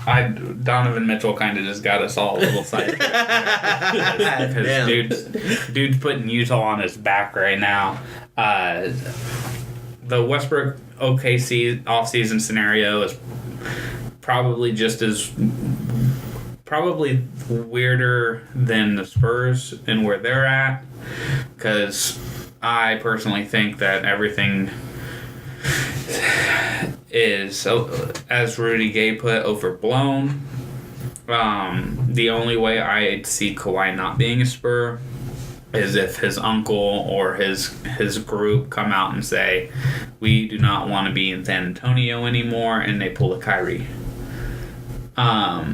Speaker 1: Donovan Mitchell kind of just got us all a little sidetracked. Because dude's putting Utah on his back right now. The Westbrook OKC offseason scenario is probably weirder than the Spurs and where they're at, because I personally think that everything is, as Rudy Gay put, overblown. The only way I see Kawhi not being a Spur is if his uncle or his group come out and say, we do not want to be in San Antonio anymore, and they pull a Kyrie.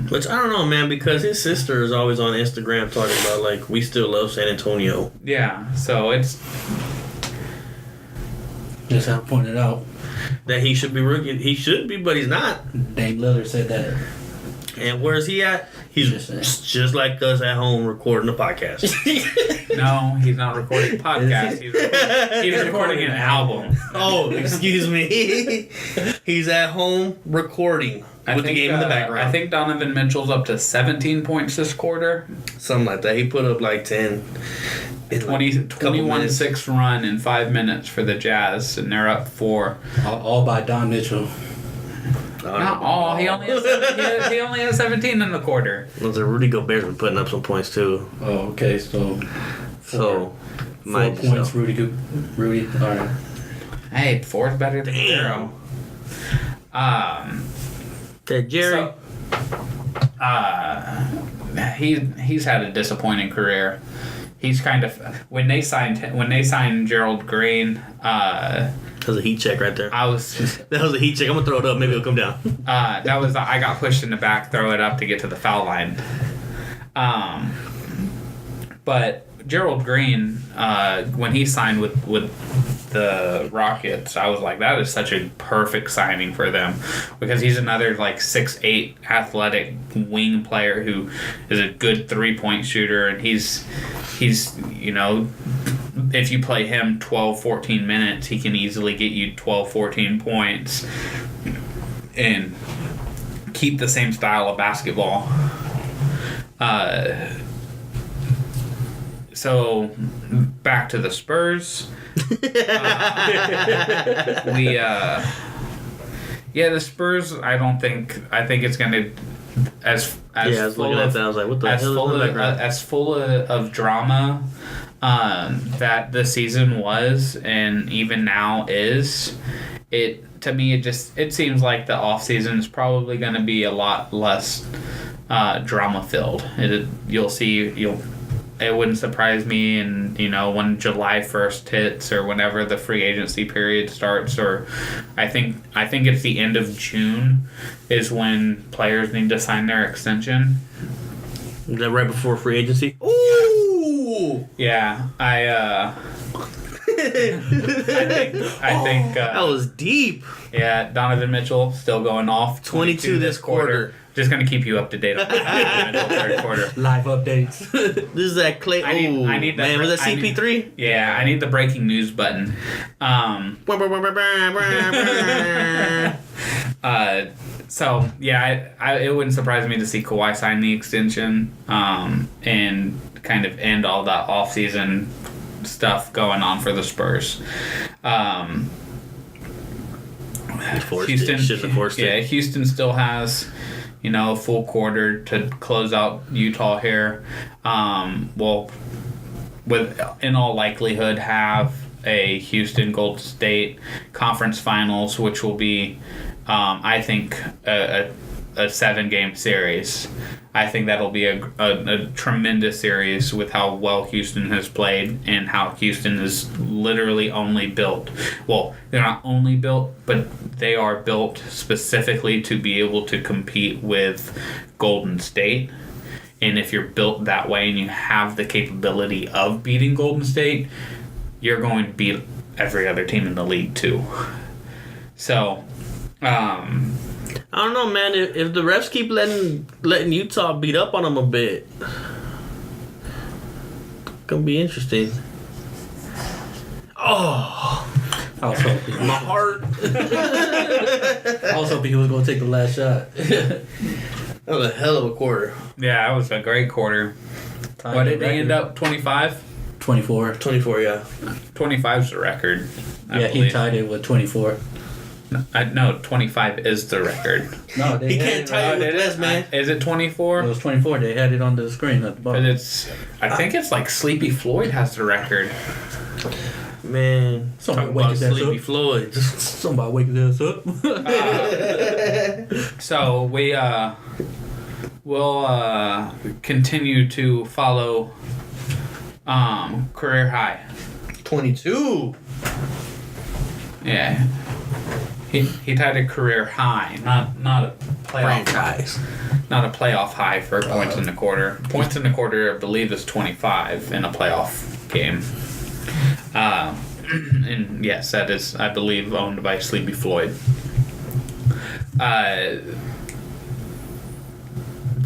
Speaker 3: Which I don't know, man, because his sister is always on Instagram talking about we still love San Antonio.
Speaker 1: Yeah, so it's
Speaker 2: just have pointed out
Speaker 3: that he should be rookie. He should be, but he's not.
Speaker 2: Dame Lillard said that.
Speaker 3: And where's he at? He's just like us at home recording a podcast.
Speaker 1: No, he's not recording a podcast. He's recording an album.
Speaker 3: Oh, excuse me. He's at home recording with the game in the background.
Speaker 1: I think Donovan Mitchell's up to 17 points this quarter.
Speaker 3: Something like that. He put up 10.
Speaker 1: 21-6 run in 5 minutes for the Jazz, and they're up 4.
Speaker 2: All by Don Mitchell.
Speaker 1: Not all. He only has 17 in the quarter.
Speaker 3: Rudy Gobert's been putting up some points too.
Speaker 2: Oh, okay. So
Speaker 3: 4
Speaker 2: points. Rudy. All right.
Speaker 1: Hey, 4's better than 0.
Speaker 3: Okay, Jerry.
Speaker 1: He's had a disappointing career. He's kind of when they signed Gerald Green.
Speaker 3: That was a heat check right there.
Speaker 1: That was
Speaker 3: a heat check. I'm gonna throw it up. Maybe it'll come down.
Speaker 1: I got pushed in the back, throw it up to get to the foul line. But Gerald Green, when he signed with the Rockets, I was like, that is such a perfect signing for them, because he's another like 6'8" athletic wing player who is a good 3-point shooter, and he's you know, if you play him 12-14 minutes, he can easily get you 12-14 points and keep the same style of basketball. So back to the Spurs. The Spurs. I think it's gonna I was looking at that. I was like, what the hell is that? As full of drama that the season was, and even now is. To me, it seems like the off season is probably going to be a lot less drama filled. It wouldn't surprise me, and when July 1st hits, or whenever the free agency period starts, or I think it's the end of June is when players need to sign their extension.
Speaker 3: Is that right before free agency? Ooh!
Speaker 1: Yeah, I think
Speaker 3: that was deep.
Speaker 1: Yeah, Donovan Mitchell still going off.
Speaker 3: 22 this quarter.
Speaker 1: Just gonna keep you up to date on the third quarter.
Speaker 2: Live updates.
Speaker 3: This is that Clay. I need that. Man, was that CP3?
Speaker 1: Yeah, I need the breaking news button. So yeah, it wouldn't surprise me to see Kawhi sign the extension, and kind of end all that off-season stuff going on for the Spurs. Houston still has, a full quarter to close out Utah here. Will, in all likelihood, have a Houston Golden State conference finals, which will be, I think, a 7-game series. I think that'll be a tremendous series with how well Houston has played, and how Houston is literally only built. Well, they're not only built, but they are built specifically to be able to compete with Golden State. And if you're built that way and you have the capability of beating Golden State, you're going to beat every other team in the league too. So,
Speaker 3: I don't know, man. If the refs keep letting Utah beat up on them a bit, it's gonna be interesting. Oh,
Speaker 2: I was hoping.
Speaker 3: My heart.
Speaker 2: I was hoping he was gonna take the last shot.
Speaker 3: That was a hell of a quarter.
Speaker 1: Yeah, that was a great quarter. What did they end up? 25?
Speaker 2: 24.
Speaker 3: 24, yeah.
Speaker 1: 25's the record. I believe.
Speaker 2: He tied it with 24.
Speaker 1: No, 25 is the record.
Speaker 2: No,
Speaker 3: he can't tie it with less, man.
Speaker 1: Is it 24?
Speaker 2: It was 24. They had it on the screen at the bottom.
Speaker 1: But I think it's like Sleepy Floyd has the record.
Speaker 3: Man,
Speaker 2: somebody wake his ass
Speaker 3: Sleepy
Speaker 2: up.
Speaker 3: Floyd.
Speaker 2: Somebody wake his ass
Speaker 1: up. So we'll continue to follow career high.
Speaker 3: 22.
Speaker 1: Yeah. He tied a career high, not a playoff
Speaker 3: franchise.
Speaker 1: Not a playoff high for points in the quarter. Points in the quarter, I believe, is 25 in a playoff game. And yes, that is, I believe, owned by Sleepy Floyd.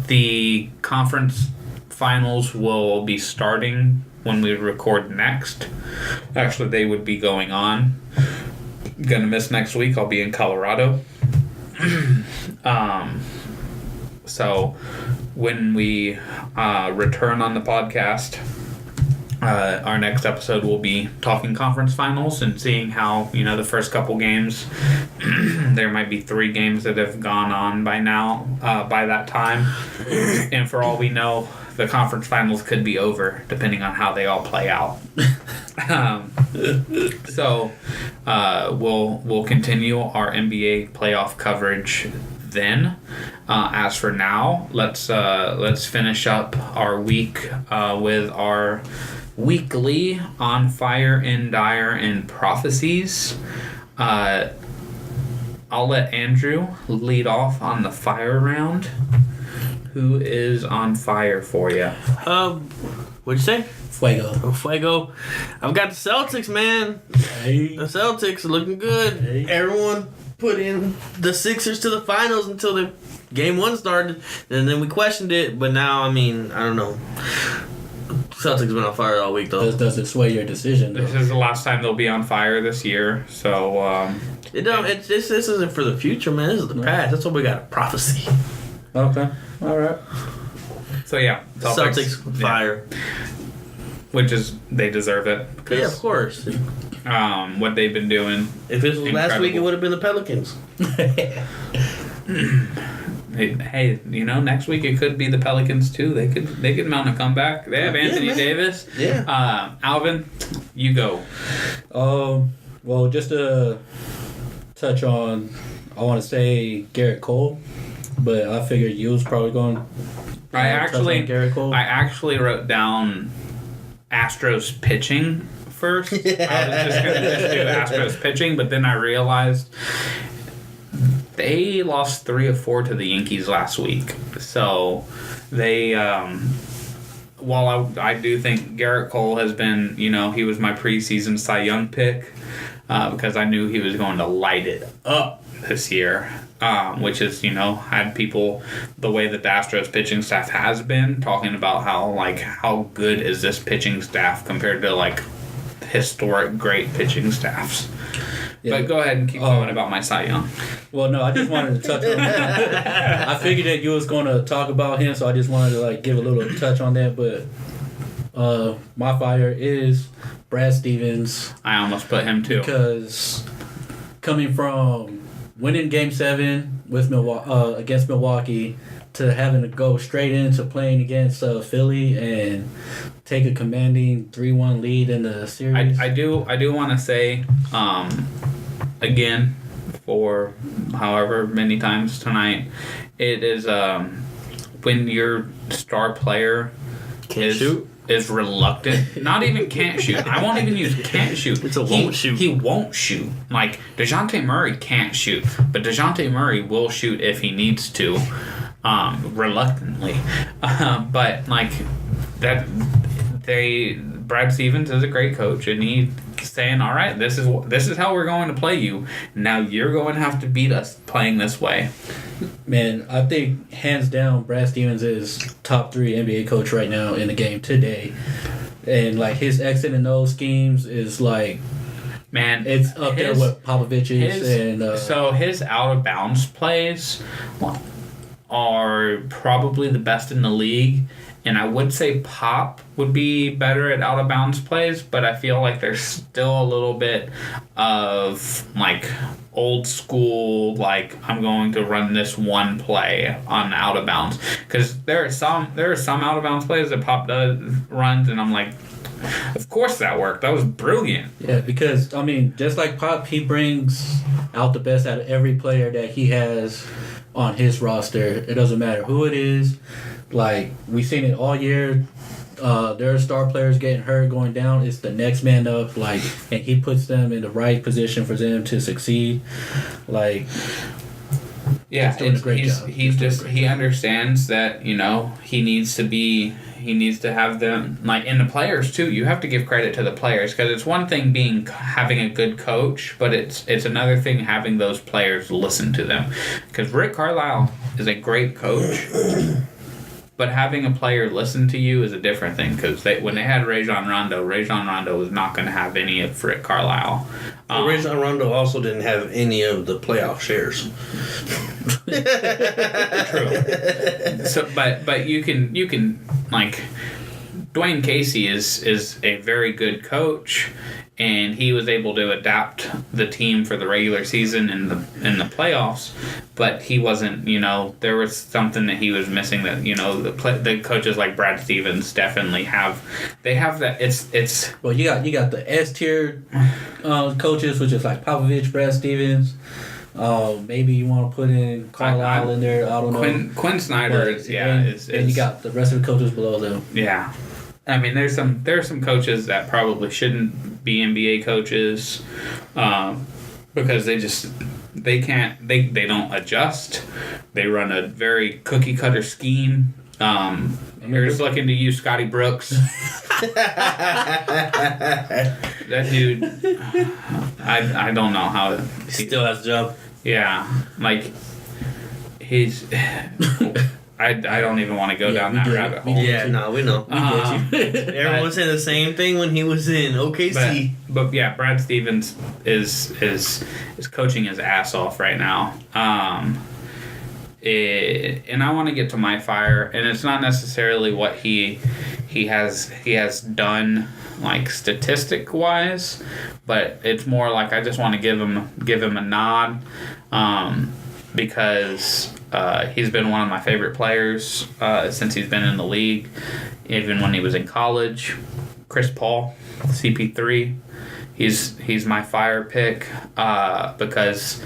Speaker 1: The conference finals will be starting when we record next. Actually, they would be going on. Gonna miss next week. I'll be in Colorado. So when we return on the podcast, our next episode will be talking conference finals and seeing how, the first couple games, there might be 3 games that have gone on by now, by that time. And for all we know, the conference finals could be over, depending on how they all play out. So we'll continue our NBA playoff coverage then. As for now, let's finish up our week with our weekly On Fire and Dire and Prophecies. I'll let Andrew lead off on the fire round. Who is on fire for you?
Speaker 3: What'd you say?
Speaker 2: Fuego.
Speaker 3: I've got the Celtics, man.
Speaker 2: Hey.
Speaker 3: The Celtics are looking good.
Speaker 2: Hey.
Speaker 3: Everyone put in the Sixers to the finals until the game 1 started, and then we questioned it. But now, I mean, I don't know. Celtics been on fire all week, though.
Speaker 2: Does it sway your decision, though?
Speaker 1: This is the last time they'll be on fire this year, so...
Speaker 3: This isn't for the future, man. This is the past. That's what we got, a prophecy.
Speaker 2: Okay. All right.
Speaker 1: So, yeah.
Speaker 3: Celtics fire.
Speaker 1: Which is, they deserve it.
Speaker 3: Yeah, of course.
Speaker 1: What they've been doing.
Speaker 3: If it was last week, it would have been the Pelicans.
Speaker 1: Hey, next week it could be the Pelicans too. They could mount a comeback. They have Anthony Davis.
Speaker 3: Yeah.
Speaker 1: Alvin, you go.
Speaker 2: Well, just to touch on, I want to say Garrett Cole, but I figured you was probably going.
Speaker 1: I
Speaker 2: Garrett Cole.
Speaker 1: actually wrote down Astros pitching first. I was just going to do Astros pitching, but then I realized they lost 3 of 4 to the Yankees last week. So they, while I do think Garrett Cole has been, he was my preseason Cy Young pick because I knew he was going to light it up this year. Which is, had people, the way that the Astros pitching staff has been, talking about how good is this pitching staff compared to, historic great pitching staffs. Yeah. But go ahead and keep going about my Cy Young.
Speaker 2: Well, no, I just wanted to touch on I figured that you was going to talk about him, so I just wanted to, give a little touch on that, but my fire is Brad Stevens.
Speaker 1: I almost put him, too.
Speaker 2: Because coming from winning Game 7 with against Milwaukee to having to go straight into playing against Philly and take a commanding 3-1 lead in the series.
Speaker 1: I do want to say, again, for however many times tonight, it is when your star player is reluctant. Not even can't shoot. I won't even use can't shoot.
Speaker 3: It's a won't shoot.
Speaker 1: He won't shoot. DeJounte Murray can't shoot, but DeJounte Murray will shoot if he needs to, reluctantly. But that Brad Stevens is a great coach, and he's saying, all right, this is how we're going to play you. Now you're going to have to beat us playing this way.
Speaker 2: Man, I think hands down Brad Stevens is top 3 NBA coach right now in the game today. And his exit in those schemes is
Speaker 1: man,
Speaker 2: it's up there with Popovich's
Speaker 1: so his out of bounds plays are probably the best in the league. And I would say Pop would be better at out-of-bounds plays, but I feel like there's still a little bit of, old school, I'm going to run this one play on out-of-bounds. Because there are some out-of-bounds plays that Pop runs, and I'm like, of course that worked. That was brilliant.
Speaker 2: Yeah, because, just like Pop, he brings out the best out of every player that he has on his roster. It doesn't matter who it is. We've seen it all year. There are star players getting hurt, going down. It's the next man up, and he puts them in the right position for them to succeed.
Speaker 1: Yeah,
Speaker 2: he's doing a great job.
Speaker 1: He understands that, he needs to have them, and the players too. You have to give credit to the players, because it's one thing having a good coach, but it's another thing having those players listen to them. Because Rick Carlisle is a great coach. But having a player listen to you is a different thing, because when they had Rajon Rondo was not going to have any of Rick Carlisle.
Speaker 3: Rajon Rondo also didn't have any of the playoff shares.
Speaker 1: True. So, but you can Dwayne Casey is a very good coach, and he was able to adapt the team for the regular season and the playoffs. But he wasn't, there was something that he was missing that, the coaches like Brad Stevens definitely have. They have that. It's.
Speaker 2: Well, you got the S tier coaches, which is Popovich, Brad Stevens. Maybe you want to put in Carlisle in there. I don't know.
Speaker 1: Quinn Snyder is
Speaker 2: and you got the rest of the coaches below them.
Speaker 1: Yeah. There's some coaches that probably shouldn't be NBA coaches, because they don't adjust. They run a very cookie cutter scheme, Here's looking to you, Scotty Brooks. That dude, I don't know how.
Speaker 3: He still has a job.
Speaker 1: Yeah, like he's. I don't even want to go down that rabbit hole.
Speaker 3: Yeah, no, we know. Everyone's saying the same thing when he was in OKC.
Speaker 1: But yeah, Brad Stevens is coaching his ass off right now. And I want to get to my fire, and it's not necessarily what he has done like statistic wise, but it's more like I just want to give him a nod, because he's been one of my favorite players since he's been in the league, even when he was in college. Chris Paul, CP3, he's my fire pick because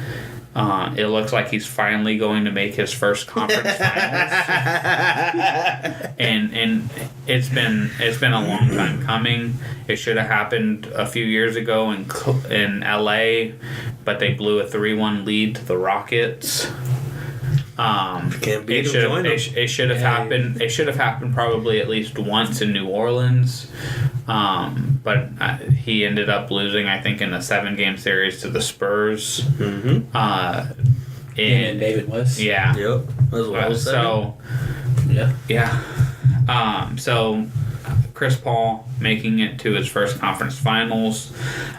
Speaker 1: it looks like he's finally going to make his first conference finals, and it's been a long time coming. It should have happened a few years ago in LA, but they blew a 3-1 lead to the Rockets. It should have happened. It should have happened probably at least once in New Orleans, but he ended up losing, I think, in a 7-game series to the Spurs.
Speaker 2: Mm-hmm. And David West.
Speaker 1: Yeah.
Speaker 3: Yep. That's what I was saying.
Speaker 1: So. Yeah. So Chris Paul making it to his first conference finals.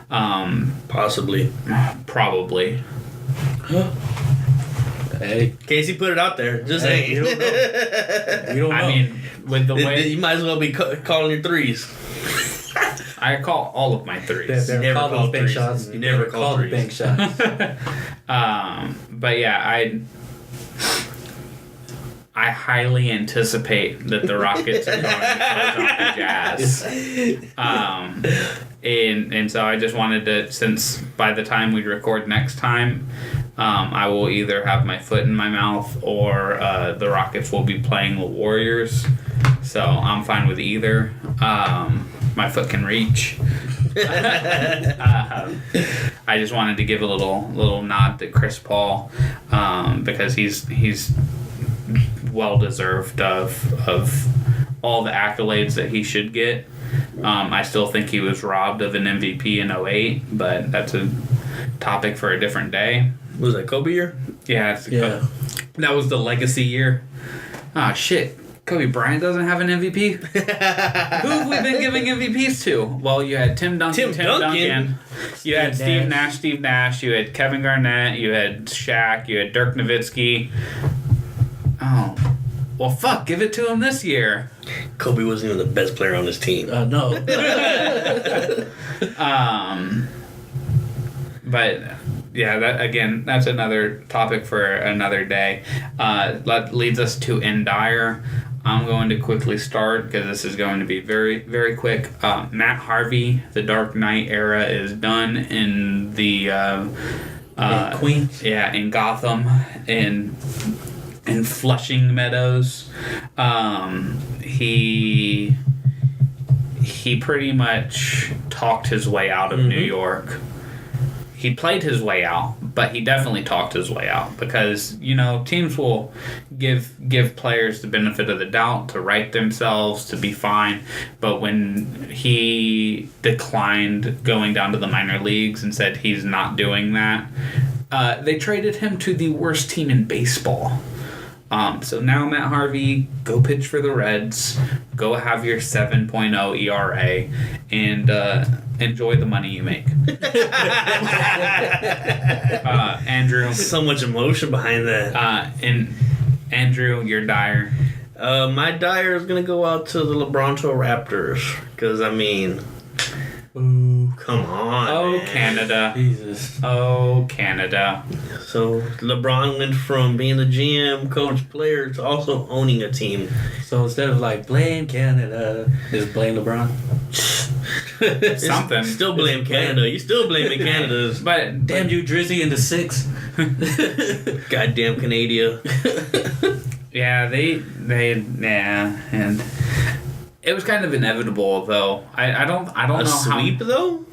Speaker 3: Possibly.
Speaker 1: Probably.
Speaker 2: Hey,
Speaker 3: Casey put it out there. Just saying.
Speaker 2: You don't know. You don't know.
Speaker 1: I mean, with the way
Speaker 3: you might as well be calling your threes.
Speaker 1: I call all of my threes.
Speaker 2: Never call those bank shots.
Speaker 3: You never call
Speaker 2: the bank shots.
Speaker 1: But yeah, I highly anticipate that the Rockets are going to close out the Jazz. And so I just wanted to, since by the time we record next time, I will either have my foot in my mouth or the Rockets will be playing the Warriors. So I'm fine with either. My foot can reach. I just wanted to give a little nod to Chris Paul because he's well deserved of all the accolades that he should get. I still think he was robbed of an MVP in 2008, but that's a topic for a different day.
Speaker 3: Was that Kobe year?
Speaker 1: Yeah. That was the legacy year. Ah, shit. Kobe Bryant doesn't have an MVP? Who have we been giving MVPs to? Well, you had Tim Duncan. You had Steve Nash. You had Kevin Garnett. You had Shaq. You had Dirk Nowitzki. Oh. Well, fuck. Give it to him this year.
Speaker 3: Kobe wasn't even the best player on his team.
Speaker 2: No.
Speaker 1: But yeah, that's another topic for another day. That leads us to Endire. I'm going to quickly start because this is going to be very, very quick. Matt Harvey, the Dark Knight era is done in the
Speaker 2: Queens.
Speaker 1: Yeah, in Gotham, in Flushing Meadows. He pretty much talked his way out of New York. He played his way out, but he definitely talked his way out because, teams will give players the benefit of the doubt to right themselves, to be fine. But when he declined going down to the minor leagues and said he's not doing that, they traded him to the worst team in baseball. So now, Matt Harvey, go pitch for the Reds, go have your 7.0 ERA, and enjoy the money you make. Andrew.
Speaker 3: So much emotion behind that.
Speaker 1: And Andrew, your Dyer.
Speaker 3: My Dyer is going to go out to the LeBron Raptors, because, ooh, come on.
Speaker 1: Oh,
Speaker 3: man.
Speaker 1: Canada.
Speaker 2: Jesus.
Speaker 1: Oh, Canada.
Speaker 3: So LeBron went from being the GM, coach, player, to also owning a team.
Speaker 2: So instead of blame Canada, just blame LeBron.
Speaker 1: Something.
Speaker 3: Still blame Canada. You still blaming Canada.
Speaker 1: But
Speaker 2: damn you, Drizzy in the 6.
Speaker 3: Goddamn Canada.
Speaker 1: Yeah, and it was kind of inevitable though. I don't know
Speaker 3: sweep though.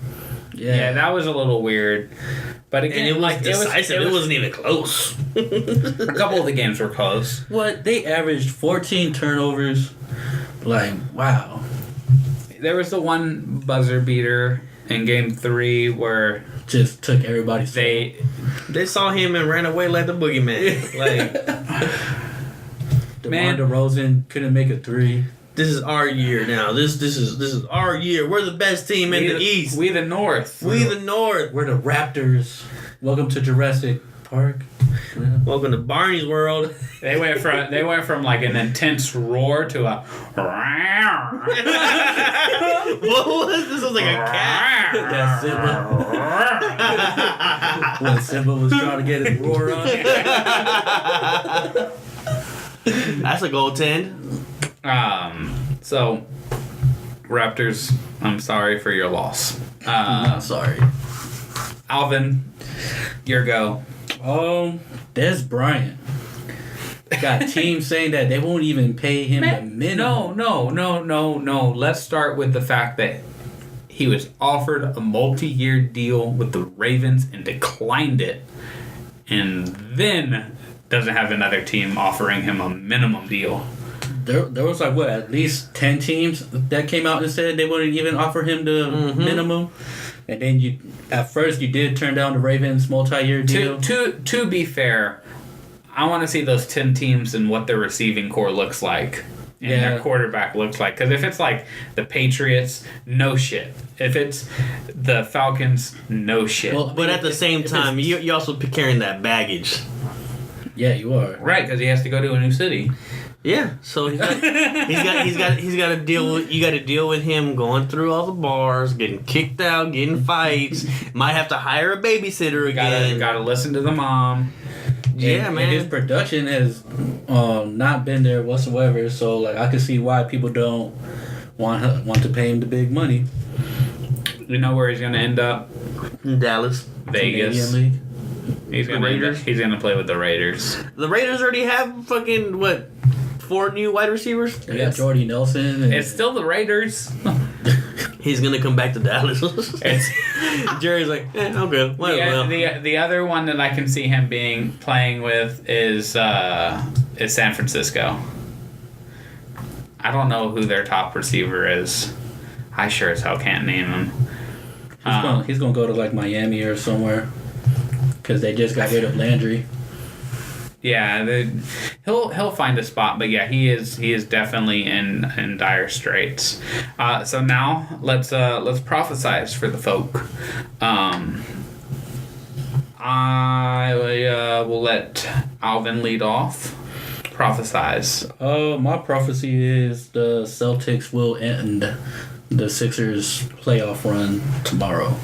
Speaker 1: Yeah, that was a little weird. But again,
Speaker 3: and it was decisive. It wasn't even close.
Speaker 1: A couple of the games were close.
Speaker 2: What? They averaged 14 turnovers. Like, wow.
Speaker 1: There was the one buzzer beater in Game 3 where
Speaker 2: just took everybody's.
Speaker 3: They saw him and ran away like the boogeyman. Like,
Speaker 2: DeMar DeRozan couldn't make a 3.
Speaker 3: This is our year now. This is our year. We're the best team in the East.
Speaker 1: We the North.
Speaker 3: We the North.
Speaker 2: We're the Raptors. Welcome to Jurassic Park. Yeah.
Speaker 3: Welcome to Barney's world.
Speaker 1: They went from like an intense roar to a.
Speaker 3: What was this? Was like a cat.
Speaker 2: That's Simba. When Simba was trying to get his roar on.
Speaker 3: That's a goaltend.
Speaker 1: So Raptors, I'm sorry for your loss.
Speaker 2: Sorry.
Speaker 1: Alvin, your go.
Speaker 2: Des Bryant. Got teams saying that they won't even pay him the minimum.
Speaker 1: No. Let's start with the fact that he was offered a multi-year deal with the Ravens and declined it. And then doesn't have another team offering him a minimum deal.
Speaker 2: There was like, what, at least 10 teams that came out and said they wouldn't even offer him the minimum. And then at first you did turn down the Ravens multi-year deal.
Speaker 1: To be fair, I want to see those 10 teams and what their receiving core looks like. And their quarterback looks like. Because if it's like the Patriots, no shit. If it's the Falcons, no shit.
Speaker 3: Well, but at the same time, you also carrying that baggage.
Speaker 2: Yeah, you are.
Speaker 1: Right, because he has to go to a new city.
Speaker 3: Yeah, so he's got to deal with. You got to deal with him going through all the bars, getting kicked out, getting fights. Might have to hire a babysitter again.
Speaker 1: Got to listen to the mom.
Speaker 3: Yeah, man.
Speaker 2: And his production has not been there whatsoever. So like, I can see why people don't want to pay him the big money.
Speaker 1: You know where he's going to end up?
Speaker 3: Dallas,
Speaker 1: Vegas.
Speaker 2: League.
Speaker 1: He's going to play with the Raiders.
Speaker 3: The Raiders already have fucking 4 new wide receivers.
Speaker 2: They got Jordy Nelson.
Speaker 1: It's still the Raiders.
Speaker 3: He's gonna come back to Dallas. Jerry's like, I'm good.
Speaker 1: The other one that I can see him playing with is San Francisco. I don't know who their top receiver is. I sure as hell can't name him.
Speaker 2: He's gonna go to like Miami or somewhere because they just got rid of Landry.
Speaker 1: Yeah, he'll find a spot, but yeah, he is definitely in dire straits. So now let's prophesize for the folk. I will let Alvin lead off. Prophesize.
Speaker 2: My prophecy is the Celtics will end the Sixers playoff run tomorrow.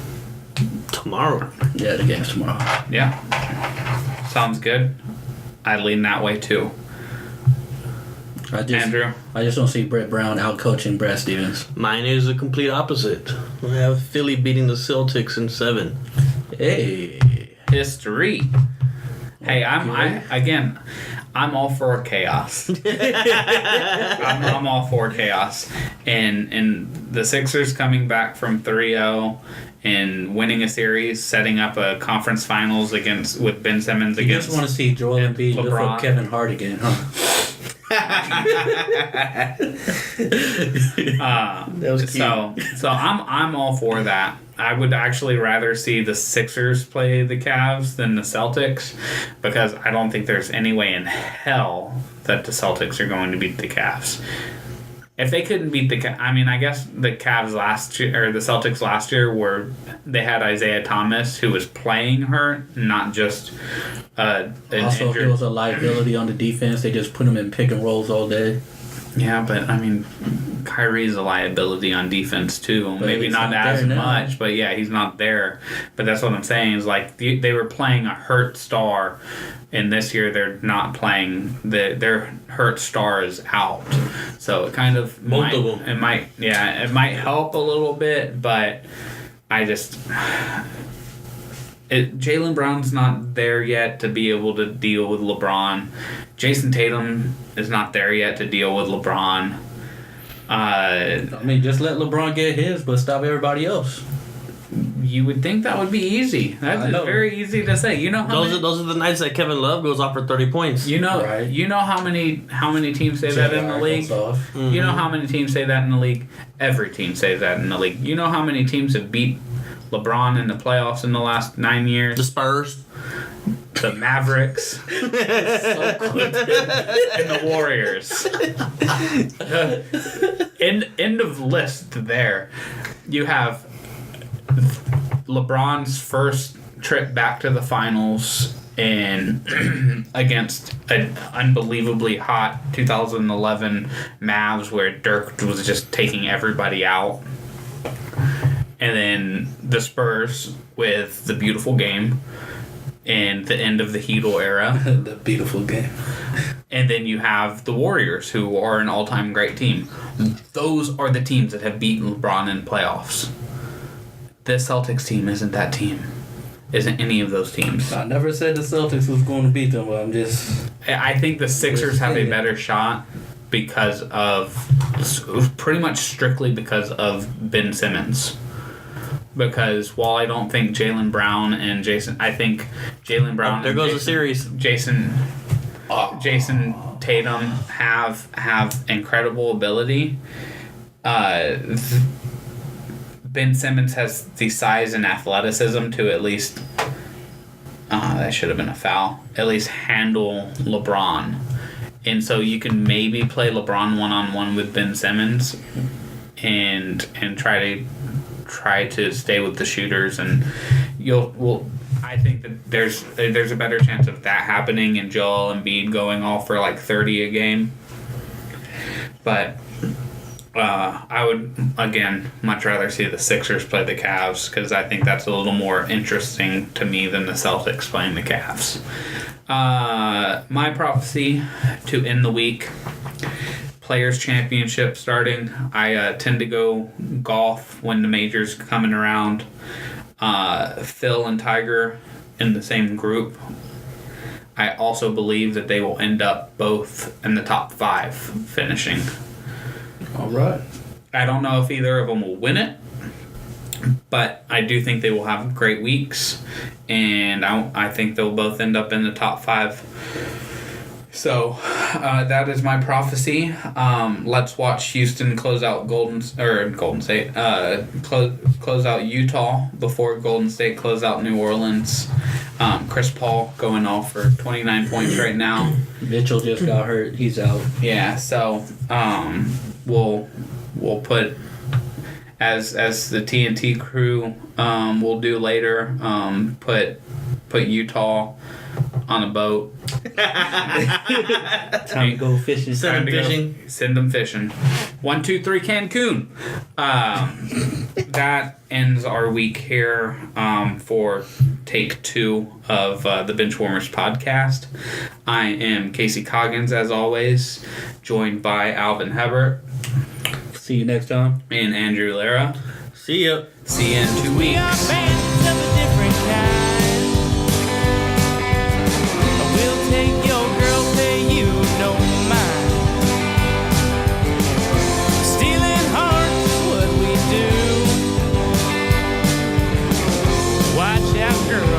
Speaker 3: Tomorrow?
Speaker 2: Yeah, the game's tomorrow.
Speaker 1: Yeah, sounds good. I lean that way too. Andrew?
Speaker 2: I just don't see Brett Brown out-coaching Brad Stevens.
Speaker 3: Mine is the complete opposite. I have Philly beating the Celtics in 7.
Speaker 2: Hey.
Speaker 1: History. Hey, I'm all for chaos. I'm all for chaos. And the Sixers coming back from 3-0 and winning a series, setting up a conference finals with Ben Simmons
Speaker 2: you
Speaker 1: against.
Speaker 2: You just want to see Joel Embiid look for Kevin Hart again, huh?
Speaker 3: That was cute.
Speaker 1: So I'm all for that. I would actually rather see the Sixers play the Cavs than the Celtics, because I don't think there's any way in hell that the Celtics are going to beat the Cavs. If they couldn't beat I guess the Cavs last year, or the Celtics last year, they had Isaiah Thomas, who was playing hurt, not just an
Speaker 2: also,
Speaker 1: injured.
Speaker 2: if it was a liability on the defense, they just put him in pick and rolls all day.
Speaker 1: Yeah, but Kyrie's a liability on defense too.
Speaker 2: But
Speaker 1: maybe not as much, but yeah, he's not there. But that's what I'm saying is like they were playing a hurt star, and this year they're not playing. Their hurt star is out, so it kind of it might help a little bit, but I just. Jaylen Brown's not there yet to be able to deal with LeBron. Jason Tatum is not there yet to deal with LeBron.
Speaker 2: Just let LeBron get his, but stop everybody else.
Speaker 1: You would think that would be easy. That's very easy to say. You know how
Speaker 3: those are the nights that Kevin Love goes off for 30 points.
Speaker 1: You know, right. You know how many teams say that in the league. Mm-hmm. You know how many teams say that in the league. Every team says that in the league. You know how many teams have beat LeBron in the playoffs in the last 9 years?
Speaker 3: The Spurs,
Speaker 1: the Mavericks, and the Warriors. End of list there. You have LeBron's first trip back to the finals and against an unbelievably hot 2011 Mavs where Dirk was just taking everybody out. And then the Spurs with the beautiful game and the end of the Heedle era.
Speaker 2: The beautiful game.
Speaker 1: And then you have the Warriors, who are an all-time great team. Those are the teams that have beaten LeBron in playoffs. This Celtics team isn't that team. Isn't any of those teams.
Speaker 2: I never said the Celtics was going to beat them, but I'm just...
Speaker 1: I think the Sixers have a better shot because of... pretty much strictly because of Ben Simmons. Because while I don't think Jaylen Brown and Jason... I think Jaylen Brown
Speaker 3: there goes the series.
Speaker 1: Jason Tatum have incredible ability. Ben Simmons has the size and athleticism to at least... that should have been a foul. At least handle LeBron. And so you can maybe play LeBron one-on-one with Ben Simmons and try to stay with the shooters. And I think that there's a better chance of that happening and Joel Embiid going off for like 30 a game. But... I would, again, much rather see the Sixers play the Cavs because I think that's a little more interesting to me than the Celtics playing the Cavs. My prophecy to end the week, Players' Championship starting. I tend to go golf when the majors coming around. Phil and Tiger in the same group. I also believe that they will end up both in the top 5 finishing.
Speaker 2: All right.
Speaker 1: I don't know if either of them will win it, but I do think they will have great weeks, and I think they'll both end up in the top 5. So that is my prophecy. Let's watch Houston close out Golden State. Close out Utah before Golden State close out New Orleans. Chris Paul going off for 29 points right now.
Speaker 2: Mitchell just got hurt. He's out.
Speaker 1: Yeah. So we'll put as the TNT crew will do later. Put Utah on a boat.
Speaker 2: Time to go fishing.
Speaker 3: Send
Speaker 1: them fishing. 1, 2, 3, Cancun. That ends our week here for take 2 of the Benchwarmers podcast. I am Casey Coggins, as always, joined by Alvin Hebert.
Speaker 2: See you next time.
Speaker 1: And Andrew Lara.
Speaker 3: See ya.
Speaker 1: See you in 2 weeks.
Speaker 4: We are fans of a different kind. We'll take your girl, pay you no mind. Stealing hearts is what we do. Watch out, girl.